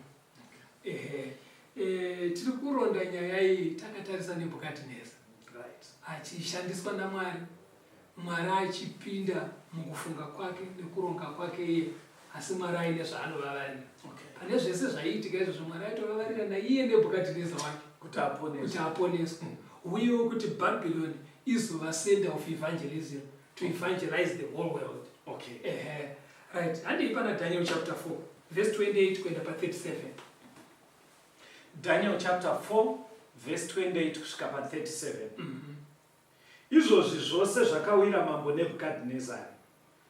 Tiri kuronda nyaya iyi takatarisa Nebhukadhineza achishandiswa naMwari, Mwari achipinda mukufunga kwake nekuronga kwake iye, asi Mwari aine zvaanovavarira. Pane zvese zvaiitika izvozvo Mwari aitovavarira naiye Nebhukadhineza wake kuti aponeswe, uyewo kuti Babylon izova center of evangelism, to evangelize the whole world. Right. Handei pana Daniel chapter 4 verse 28 kuenda pa37. Daniel chapter 4 verse 28 kusvika pa37. Izvozvi zvose zvakawira mambo Nebhukadhinezari.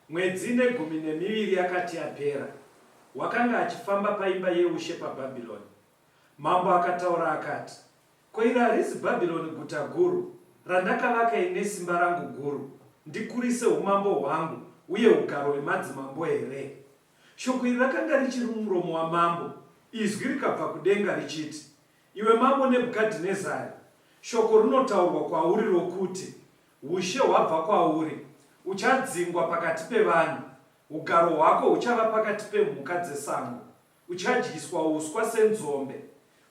Mwedzi ne12 yakati yapera, wakanga achifamba paimba yeushe paBhabhironi. Mambo akataura akati, ko iri harisi Bhabhironi guta guru, randakavaka ine simba rangu guru, ndikurise umambo hwangu uye ugaro hwemadzimambo here? Shoko iri rakanga richiri mumuromo wamambo, izwi rikabva kudenga richiti, iwe mambo Nebhukadhinezari, shoko rinotaurwa kwauri rokuti, ushe hwabva kwauri, uchadzingwa pakati pevanhu, ugaro hwako huchava pakati pemhuka dzesango, uchadyiswa uswa senzombe.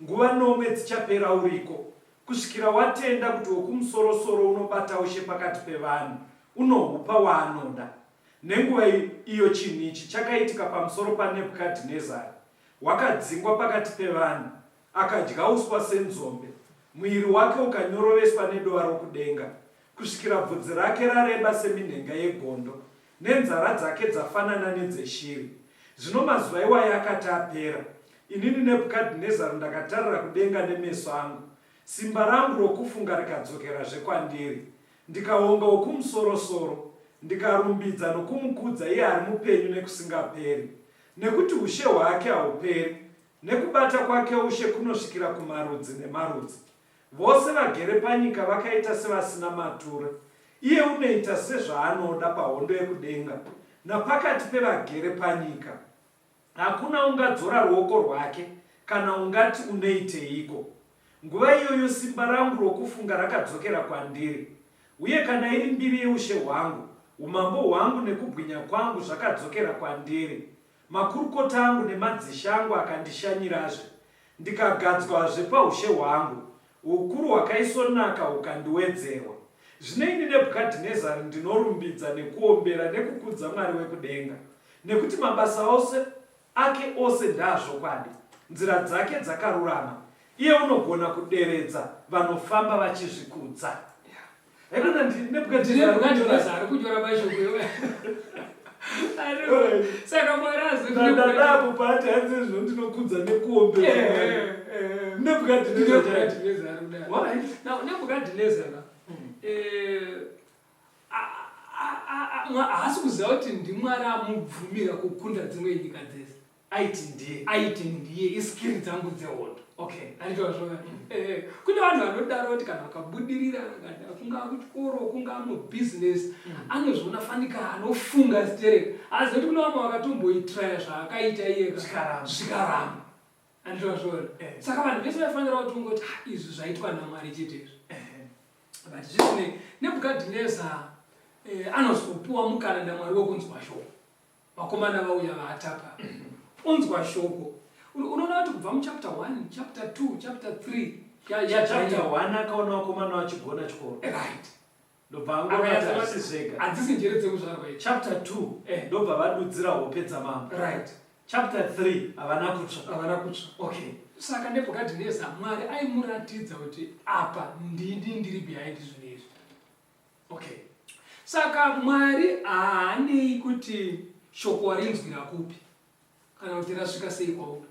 Nguva 9 dzichapera uriko, kusvikira watenda kuti wokumusoro-soro unobata ushe pakati pevanhu, unohupa waanoda. Nenguva iyo chinhu ichi chakaitika pamusoro paNebhukadhinezari. Wakadzingwa pakati pevanhu, akadya uswa senzombe, mwiri wake ukanyoroveswa nedova rokudenga, kusvikira bvudzi rake rareba seminhenga yegondo, nenzara dzake dzafanana nedzeshiri. Zvino mazuva iwayo akati apera, inini Nebhukadhinezari ndakatarira kudenga nemeso angu, simba rangu rokufunga rikadzokerazve kwandiri, ndikaonga wokumusoro-soro, ndikarumbidza nokumukudza iye ari mupenyu nekusingaperi, nekuti ushe hwake hauperi, nekubata kwake ushe kunosvikira kumarudzi nemarudzi. Vose vagere panyika vakaita sevasina matura, iye unoita sezvaanoda pahondo yekudenga, napakati pevagere panyika hakuna ungadzora ruoko rwake kana ungati unoiteiko. Nguva iyoyo simba rangu rokufunga rakadzokera kwandiri, uye kana iri mbiri yeushe hwangu, umambo hwangu nekubwinya kwangu zvakadzokera kwandiri. Makurukota angu nemadzisha angu akandishanyirazve, ndikagadzwazve paushe hwangu, ukuru hwakaisonaka hukandiwedzerwa. Zvino ini Nebhukadhinezari ndinorumbidza nekuombera nekukudza Mwari wekudenga, nekuti mabasa ake ose ndaazvokwadi, nzira dzake dzakarurama, iye unogona kuderedza vanofamba vachizvikudza. Nebhukadhinezari kunyora mashoko saka Mwari azindadapo pati hanzi izvo ndinokudza nekuombera Nebhukadhinezari. Haasi kuziva kuti ndiMwari amubvumira kukunda dzimwe nyika dzese. aiti ndiye iskiri dzangu dzehondo. Okay. Anditozvo kune vanhu vanodaro kuti kana vakabudirira kungaa kuchikoro kungaa mubusiness anozviona fanika anofunga stereka asi kuti kune vamwe vakatomboitraya zvaakaita iye zvikaramba. Anditozvo saka vanhu vese vaifanira kuti ungoti izvi zvaitwa naMwari chete izvi. But zvizvinei Nebhukadhineza anozopiwa mukana naMwari wekunzwa shoko. Vakomana vauya vaatapa unzwa shoko. Unoona kuti kubva muchapter 1, chapter 2, chapter 3 chapter 1 akaona vakomana vachigona chikoro. Right. Ndobva angona zvega. Hadzisi njere dzekuzvarwa idzi. Chapter 2 ndobva vadudzira hope dzamambo. Right. Chapter 3 havana kutsva. Okay. Saka Nebhukadhineza Mwari aimuratidza kuti apa ndiri behind zvinhu izvi. Okay. Saka Mwari haanei kuti shoko warinzwira kupi kana kuti rasvika sei kwauri.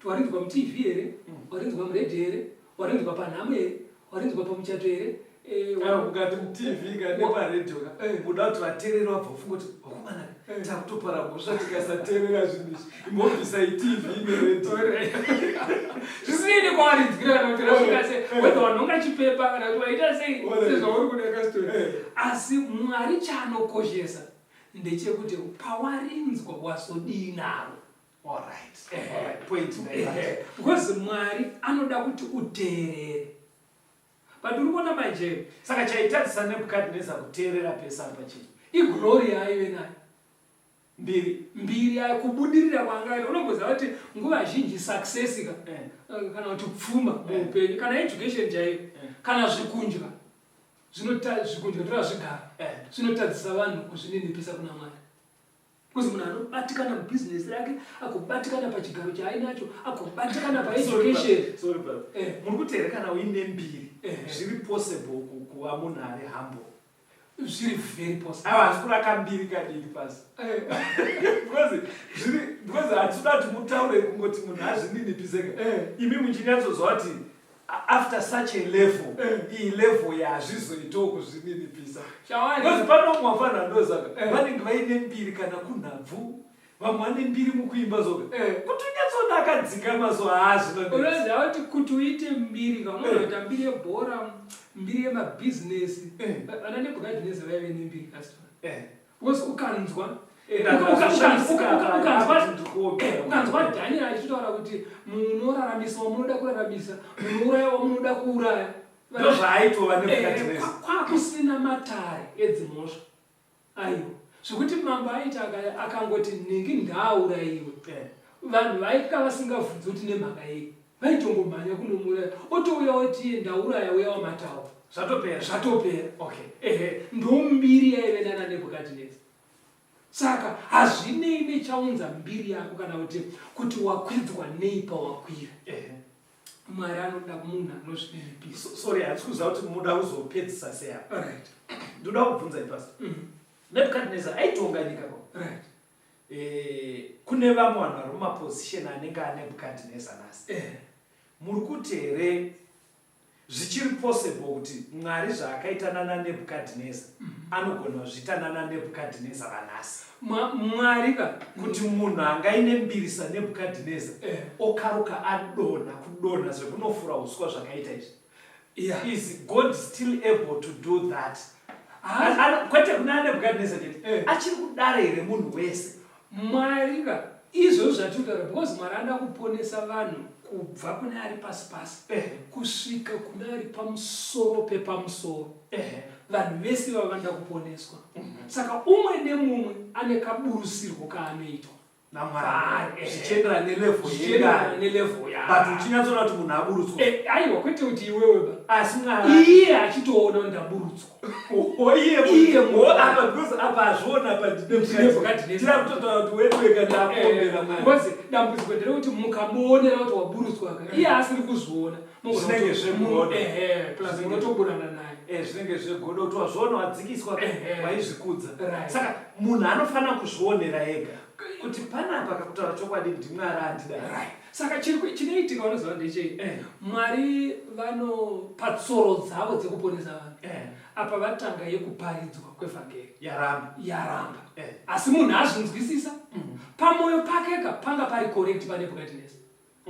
Warinzwa muTV here, warinzwa muredhi here, warinzwa panhamo here, warinzwa pamuchato here. Ukati muTV kana paredhiyo uda kuti vateereri vabva kufunga kuti vakomana takutopara mhosva tikasateerera zvinhu izvi. Imbobvisai TV neredhiyo. Zvisinei kwawarinzwira kana kuti rasvika sei, whether wanhonga chipepa kana kuti waita sei sezvauri kudeka story. Asi Mwari chaanokoshesa ndechekuti pawarinzwa wazodii naro. All right. Point. Because Mwari anoda kuti uteerere. But uri kuona manje saka chaitadzisa Nebhukadhineza kuteerera pesa pachii. Iglory yaive nayo. Mbiri yayo kubudirira kwangaita. Unomboziva kuti nguva zhinji success kana kuti pfuma muupenyu kana education chaiyo kana zvikundya zvinotadzisa tora zvigara zvinotadzisa vanhu kuzvininipisa kuna Mwari. Kuzi munhu anobatikana mubusiness rake agobatikana pachigaro chaainacho agobatikana paeducation. Sorry muri kuteerera kana uine mbiri zviri possible kuva munhu ari humble. Zviri very possible. Hasi kuraka mbiri kadini pasi. Because hatinoda kuti mutaure kungoti munhu azvininipise. Imi muchinyatsozwa kuti after such a level iyi level yazvizoitawo kuzvininipisa. Because pano mwafanira ndozaka vanenge vaine mbiri kana kunhabvu vamwe vane mbiri mukuimba zoga kuti unyatsona akadzinga mazuva haazvino. Unoziva kuti uite mbiri kamunoita mbiri yebhora mbiri yemabusiness vana Nebhukadhineza vaive nembiri kasitona. Because ukanzwa ukanzwa Dhanieri achitaura kuti munhu unoraramisa wamunoda kuraramisa munhu uraya wamunoda kuuraya ndozvaaitova Nebhukadhineza. Kwakusina matare edzimhosva aiwa zvekuti mambo aita akangoti nhingi ndaaurayiwe vanhu vaika vasingabvunzi kuti nemhaka yei vaitongomhanya kunomuraya otouya oti ndauraya uya wamataura zvatopera. Okay. Ndombiri yaive nana Nebhukadhineza. Saka hazvinei nechaunza mbiri yako kana kuti wakwidzwa nei pawakwira. Mwari anoda munhu anozvininipisa. Sorry hatisi kuziva kuti muda kuzopedzisa sei apa. Right. Ndoda kubvunza ipasi. Nebhukadhineza aitonga nyika kwa. Right. Kune vamwe vanhu vari mumaposition anenge aNebhukadhineza nhasi. Muri kuti here zvichiri possible kuti Mwari zvaakaita nana Nebhukadhineza anogona kuzviita nana Nebhukadhineza vanhasi. Mwari kuti munhu angaine mbiri saNebhukadhineza okaruka kudonha zvekunofura uswa zvakaita izvi. Is God still able to do that? Kwete kuna Nebhukadhineza chete achiri kudara here munhu wese. Mwari izvo zvatitaura because Mwari anoda kuponesa vanhu kubva kune ari pasi kusvika kune ari pamusoro pepamusoro. Vanhu vese vavanoda kuponeswa. Saka umwe nemumwe ane kaburusirwo kaanoitwa naMwari zvichienderana nelevel but uchinyatsona kuti munhu aburutswa. Aiwa kwete kuti iwewe asi iye achitoona kuti ndaburutswa. Apa azviona patira kutotaura kuti wedweka ndapombera Mwari. Because dambudziko nderekuti mukamuonera kuti waburutswa iye asiri kuzviona. Zvinenge zvegodo. Plus munotoburana naye. Zvinenge zvegodo kuti wazviona wadzikiswa waizvikudza. Saka munhu anofanira kuzvionera ega kuti panapa kakutaura chokwadi ndimwari andida. Saka chinoitika unoziva ndechei Mwari patsoro dzavo dzekuponesa vanhu apa vatanga yekuparidzwa kwevhangeri yaramba asi munhu azvinzwisisa pamwoyo pake panga pari correct pane brightness.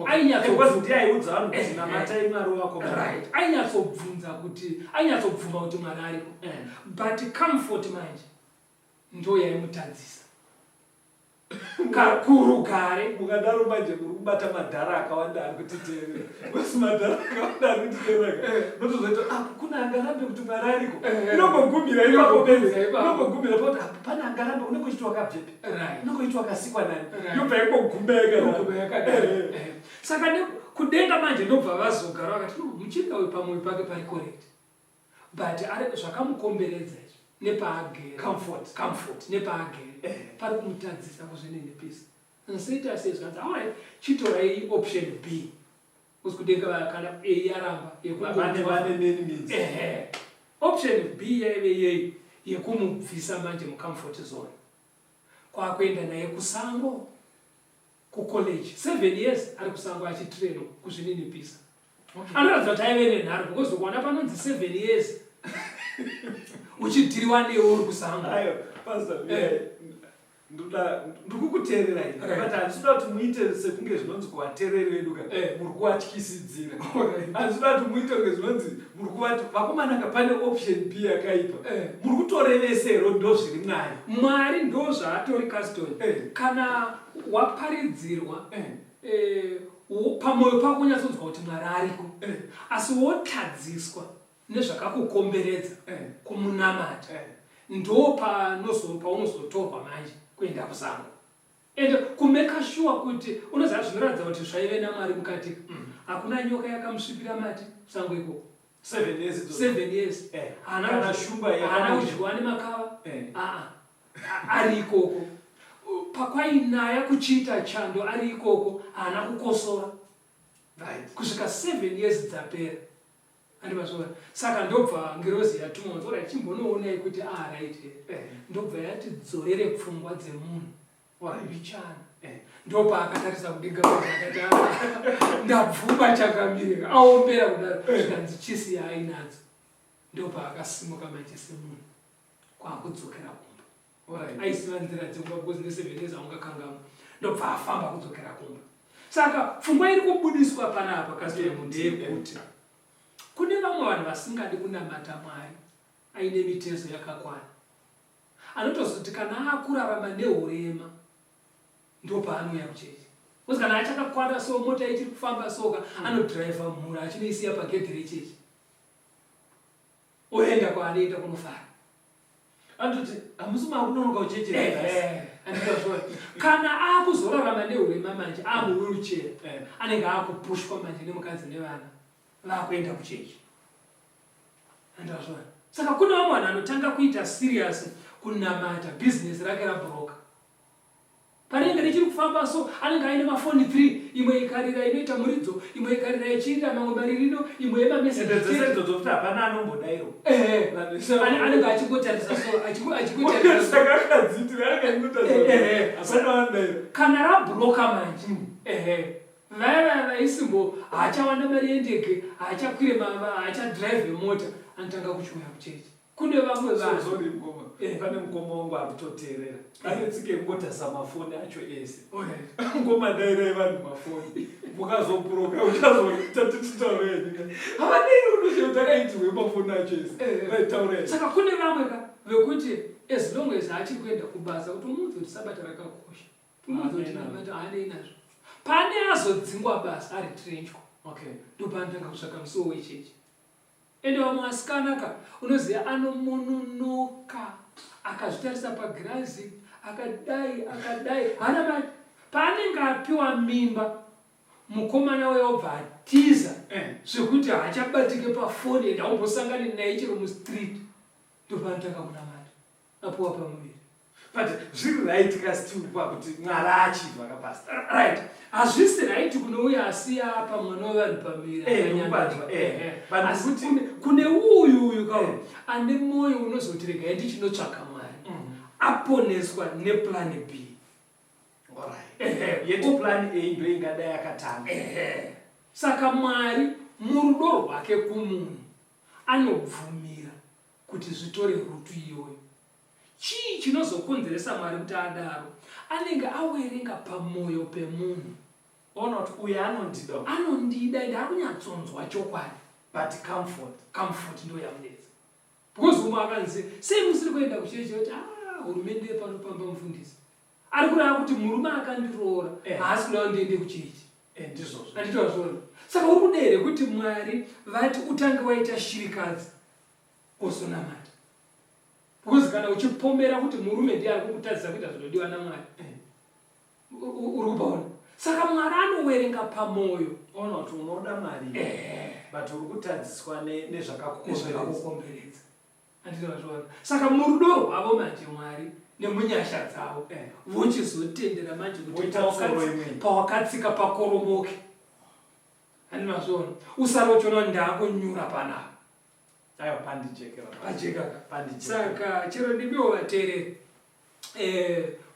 Ainyatsoudza vanhu kuti namatai Mwari wako. Right. Ainyatsobvunza kuti ainyatsobvuma kuti Mwari ariko. But comfort manje ndo yaimutadzisa. Kurugare mukadaro manje muri kubata madhara akawanda ari kutiteerera. Basi madhara akawanda ari kutiteerera. Notozoita kuna angarambe kuti Mwari ariko. Inongogumira ipapo penzi. Inongogumira kuti pana angarambe unenge uchitwa kabvepi. Unenge uchitwa kasikwa nani. Yobva ingogumeka. Saka kudenga manje ndobva vazogara vakati muchinda uyu pamwoyo pake pari correct. But zvakamukomberedza izvo nepaagere. Comfort nepaagere. Pari kumutadzisa kuzvinenge pisa. Nsita says that alright chitorai option B. Usikudenga kana A yaramba vane means. Option B yaive yekumubvisa manje mucomfort zone. Kwakuenda naye kusango kucollege 7 years ari kusango achitrain kuzvininipisa. Anoratidza kuti aive nenharo because kuona panonzi 7 years uchidhiriwa newe uri kusango. Ayo pastor ndikukuteerera ini but handisida kuti muite sekunge zvinonzi kuvateereri vedu ka muri kuvatyisidzira. Handisida kuti muite kunge zvinonzi muri kuvati vakomananga pane option B yakaipa. Muri kutorevesero ndo zviri Mwari. Mwari ndo zvaatori custom. Kana waparidzirwa pamwoyo pako unyatsonzwa kuti Mwari ariko. Asi wotadziswa nezvakakukomberedza kumunamata. Ndo paunozotorwa manje kuenda kusango. And kumeka sure kuti unoziva zvinoratidza kuti zvaive naMwari mukati. Hakuna nyoka yakamusvipira mati sango ikoko. 7 years. Kana shumba haana kudyiwa nemakava. Ari ikoko. Pakwainaya kuchiita chando ari ikoko haana kukosora. Kusvika 7 years dzapera. Andivazvona. Saka ndobva ngirozi yatumwa nzora chimbonoonai kuti right. Ndobva yati dzorere pfungwa dzemunhu. Bichana. Ndopa akatarisa kudenga akati ndabvuma chakamirika aombera kudaro zvikanzi chisi yainadzo. Ndopa akasimuka manje semunhu kwakudzokera kumba. Aisiva nzira dzekuba because ne7 years aungakangama. Ndobva afamba kudzokera kumba. Saka pfungwa iri kubudiswa panapa kasitemu ndeyekuti kune vamwe vanhu vasingadi kunamata Mwari aine mitezo yakakwana. Anotozoti kana akurarama neurema ndo paanouya kuchechi. Because kana achakakwana so mota ichiri kufamba soka anodhiraivha mhuri achinoisiya pagedhi rechechi. Oenda kwaanoenda kunofara. Andoti hamusi makunonoka uchechi. Kana akuzorarama neurema manje amuwheelchair anenge akupushwa manje nemukadzi nevana vakuenda kuchechi. Andazvona. Saka kuna vamwe vanhu anotanga kuita serious kunamata business rake rabroka. Panenge richiri kufamba so anenge aine mafoni 3 imwe ikarira inoita muridzo imwe ikarira ichiita mamwe maririno imwe yemamessage dzekuti hapana anombodairo. Anenge achingotarisa so achikotarisa saka akadzitira anenge achingotazana. Kana rabroka manje vaya vaisimbo haachawanda mari yendege haachakwire haachadhiraivhe mota anotanga kuchiuya kuchechi. Kune vamwe vanhu pane mukoma wangu ari kutoteerera anetsike ngota samafoni acho ese ngomadairai vanhu mafoni mukazopuroka uchazoita tichitaura yenyika havanei unoziva takaitirwe mafoni acho ese vaitaura. Saka kune vamwe vekuti as long as achiri kuenda kubasa kuti umudzi kuti sabata rakakosha umudzi kuti namata haanei nazvo. Pane azodzingwa basa ari trenchwa ndopaanotanga kutsvaka musuwo wechechi. Ende vamwe asikanaka unoziva anomononoka akazvitarisa pagirazi akadai hana mari. Paanenge apiwa mimba mukomana wewe obva atiza zvekuti haachabatike pafoni ende aumbosangane naye chero mustreet ndopaanotanga kunamata apiwa pamuviri. But zviri right kasitimu pakuti Mwari achibva kapasta. Right. Hazvisi right kunouya asiya pamwana wevanhu pamuviri akanyangadzwa. Asi kune uyu kawo ane mwoyo unozoti regai ndichinotsvaka Mwari aponeswa neplan B. Yeti plan A ndo ingadai yakatanga. Saka Mwari murudo rwake kumunhu anobvumira kuti zvitore rutu iyoyo chii chinozokonzeresa Mwari kuti adaro? Anenge awerenga pamwoyo pemunhu. Ona kuti uyu Anondida ende akunyatsonzwa chokwadi. but comfort Ndo yamunetsa. Because umwe akanzi sei musiri kuenda kuchechi kuti hurumende panopamba mufundisi. Ari kureva kuti murume akandiroora haasi kuda ndiende kuchechi. Ndizvozvo. Anditozvona. Saka uri kudere kuti Mwari vati utange waita shirikadzi osonamata. Because kana uchipomera kuti murume ndiye ari kukutadzisa kuita zvinodiwa naMwari. Uri kupaona. Saka Mwari anowerenga pamwoyo. Ona kuti unoda Mwari. But uri kutadziswa nezvakakukomberedza. Anditozvona. Saka murudo rwavo manje Mwari nemunyasha dzavo vochizotendera manje kuti pawakatsika pakoromoke. Andinazvona. Usarochona ndakonyura panapa. Ayo pandijekera. Pajeka. Saka chero ndibiwo vateereri.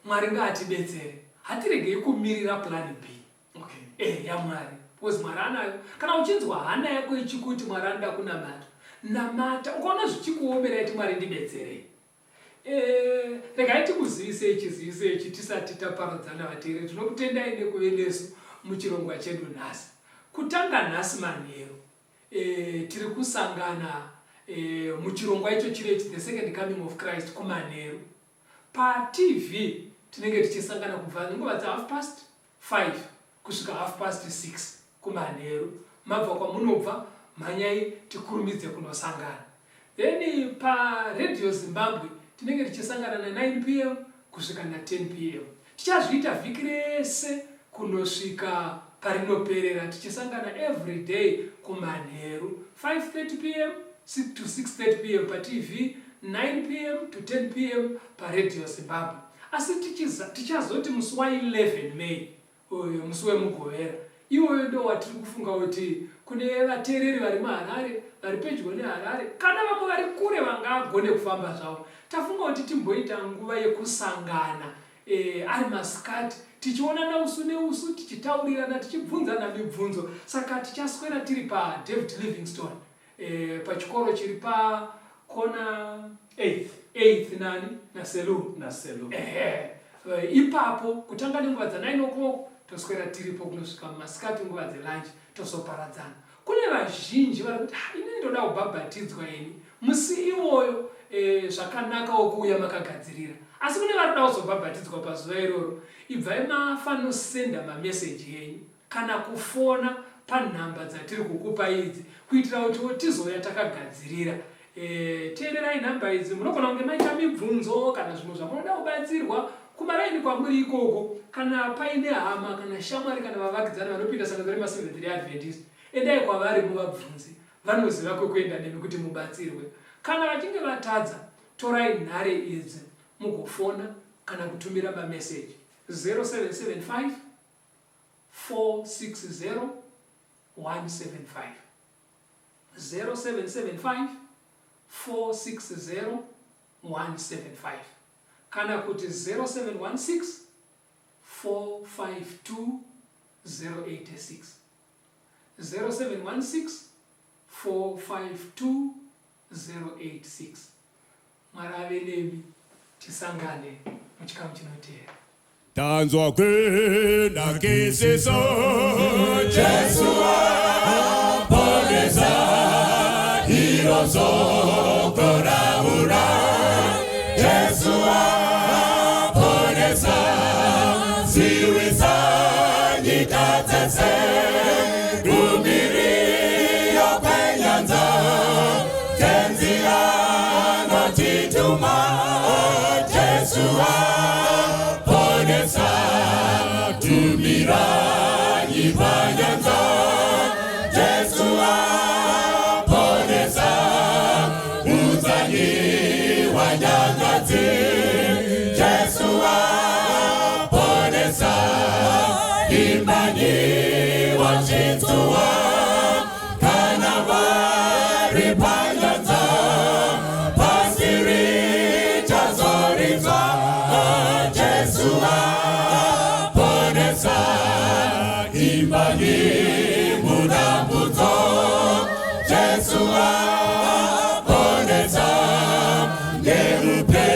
Mwari ngaatibetsere. Hatiregei kumirira plan B. Okay. yaMwari. Because Mwari anayo. Kana uchinzwa hana yako ichikuti Mwari anoda kunamata. Namata. Ukaona zvichikuomera kuti Mwari ndibetsere. Regai tikuzivise ichi tisati taparadzana vateereri. Tinokutendai nekuve nesu muchirongwa chedu nhasi. Kutanga nhasi manheru. Tiri kusangana muchirongwa icho chirechi the second coming of Christ kumanheru. Pa TV tinenge tichisangana kubva nguva dza 5:30 kusvika 6:30 kumanheru. Mabva kwamunobva mhanyai tikurumidze kunosangana. Then pa Radio Zimbabwe tinenge tichisangana na 9 p.m. kusvika na 10 p.m. Tichazviita vhiki rese kunosvika parinoperera tichisangana every day kumanheru 5:30 p.m. to 6:30 p.m. pa TV, 9 p.m. to 10 p.m. pa Radio Zimbabwe. Asi tichazoti musi wa11 May, musi wemugovera, iwoyo ndo watiri kufunga kuti kune vateereri vari muHarare, vari pedyo neHarare, kana vamwe vari kure vangagone kufamba zvavo. Tafunga kuti timboita nguva yekusangana ari masikati, tichionana usu neusu, tichitaurirana, tichibvunzana mibvunzo. Saka tichaswera tiri pa David Livingstone, pachikoro chiri pa kona 8th nani naSelu. Ipapo kutanga nenguva dza 9 o'clock toswera tiripo kunosvika masikati nguva dzelunch tosoparadzana. Kune vazhinji vari kuti ine ndoda kubhabhatidzwa ini musi iwoyo zvakanakawo kuuya makagadzirira. Asi kune vari kuda kuzobhabhatidzwa pazuva iroro, ibvai mafanosenda mameseji enyu kana kufona panhamba dzatiri kukupa idzi kuitira kuti tizoya takagadzirira. Teererai nhamba idzi, munogona kunge maita mibvunzo kana zvimwe zvamunoda kubatsirwa kumaraini kwamuri ikoko, kana paine hama kana shamwari kana vavakidzana vanopinda sangano remaSeventh Day Adventist, endai kwavari muvabvunze, vanoziva kwekuenda nemi kuti mubatsirwe. Kana vachinge vatadza, torai nhare idzi mugofona kana kutumira mameseji 0775 460 175 0775 460 175 kana kuti 0716 452 086 0716 452 086. Mwari ave nemi, tisangane muchikamu chinoteera. Tanzwa kwenda kisiso Jesu aponesa hirozo koraura Jesu aponesa siwisa nyikatsese kumiriyo kwenyanza tenzi anotituma Jesu aponesa tumira nyipanyanza Jesu aponesa uzanyi wanyangazi Jesu aponesa imani wachitsuwa kana vari panyanza pasiri chazorizwa Jesu aponesa imani mudambudzo Jesu aponesa ngerupe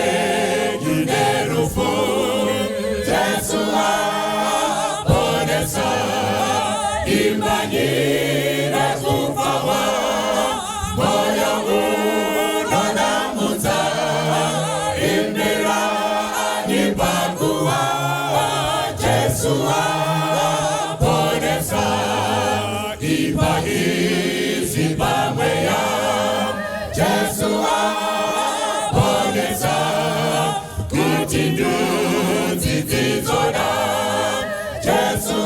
ipahizi pamweya Jesu aponesa kuti ndudzi dzizoda Jesu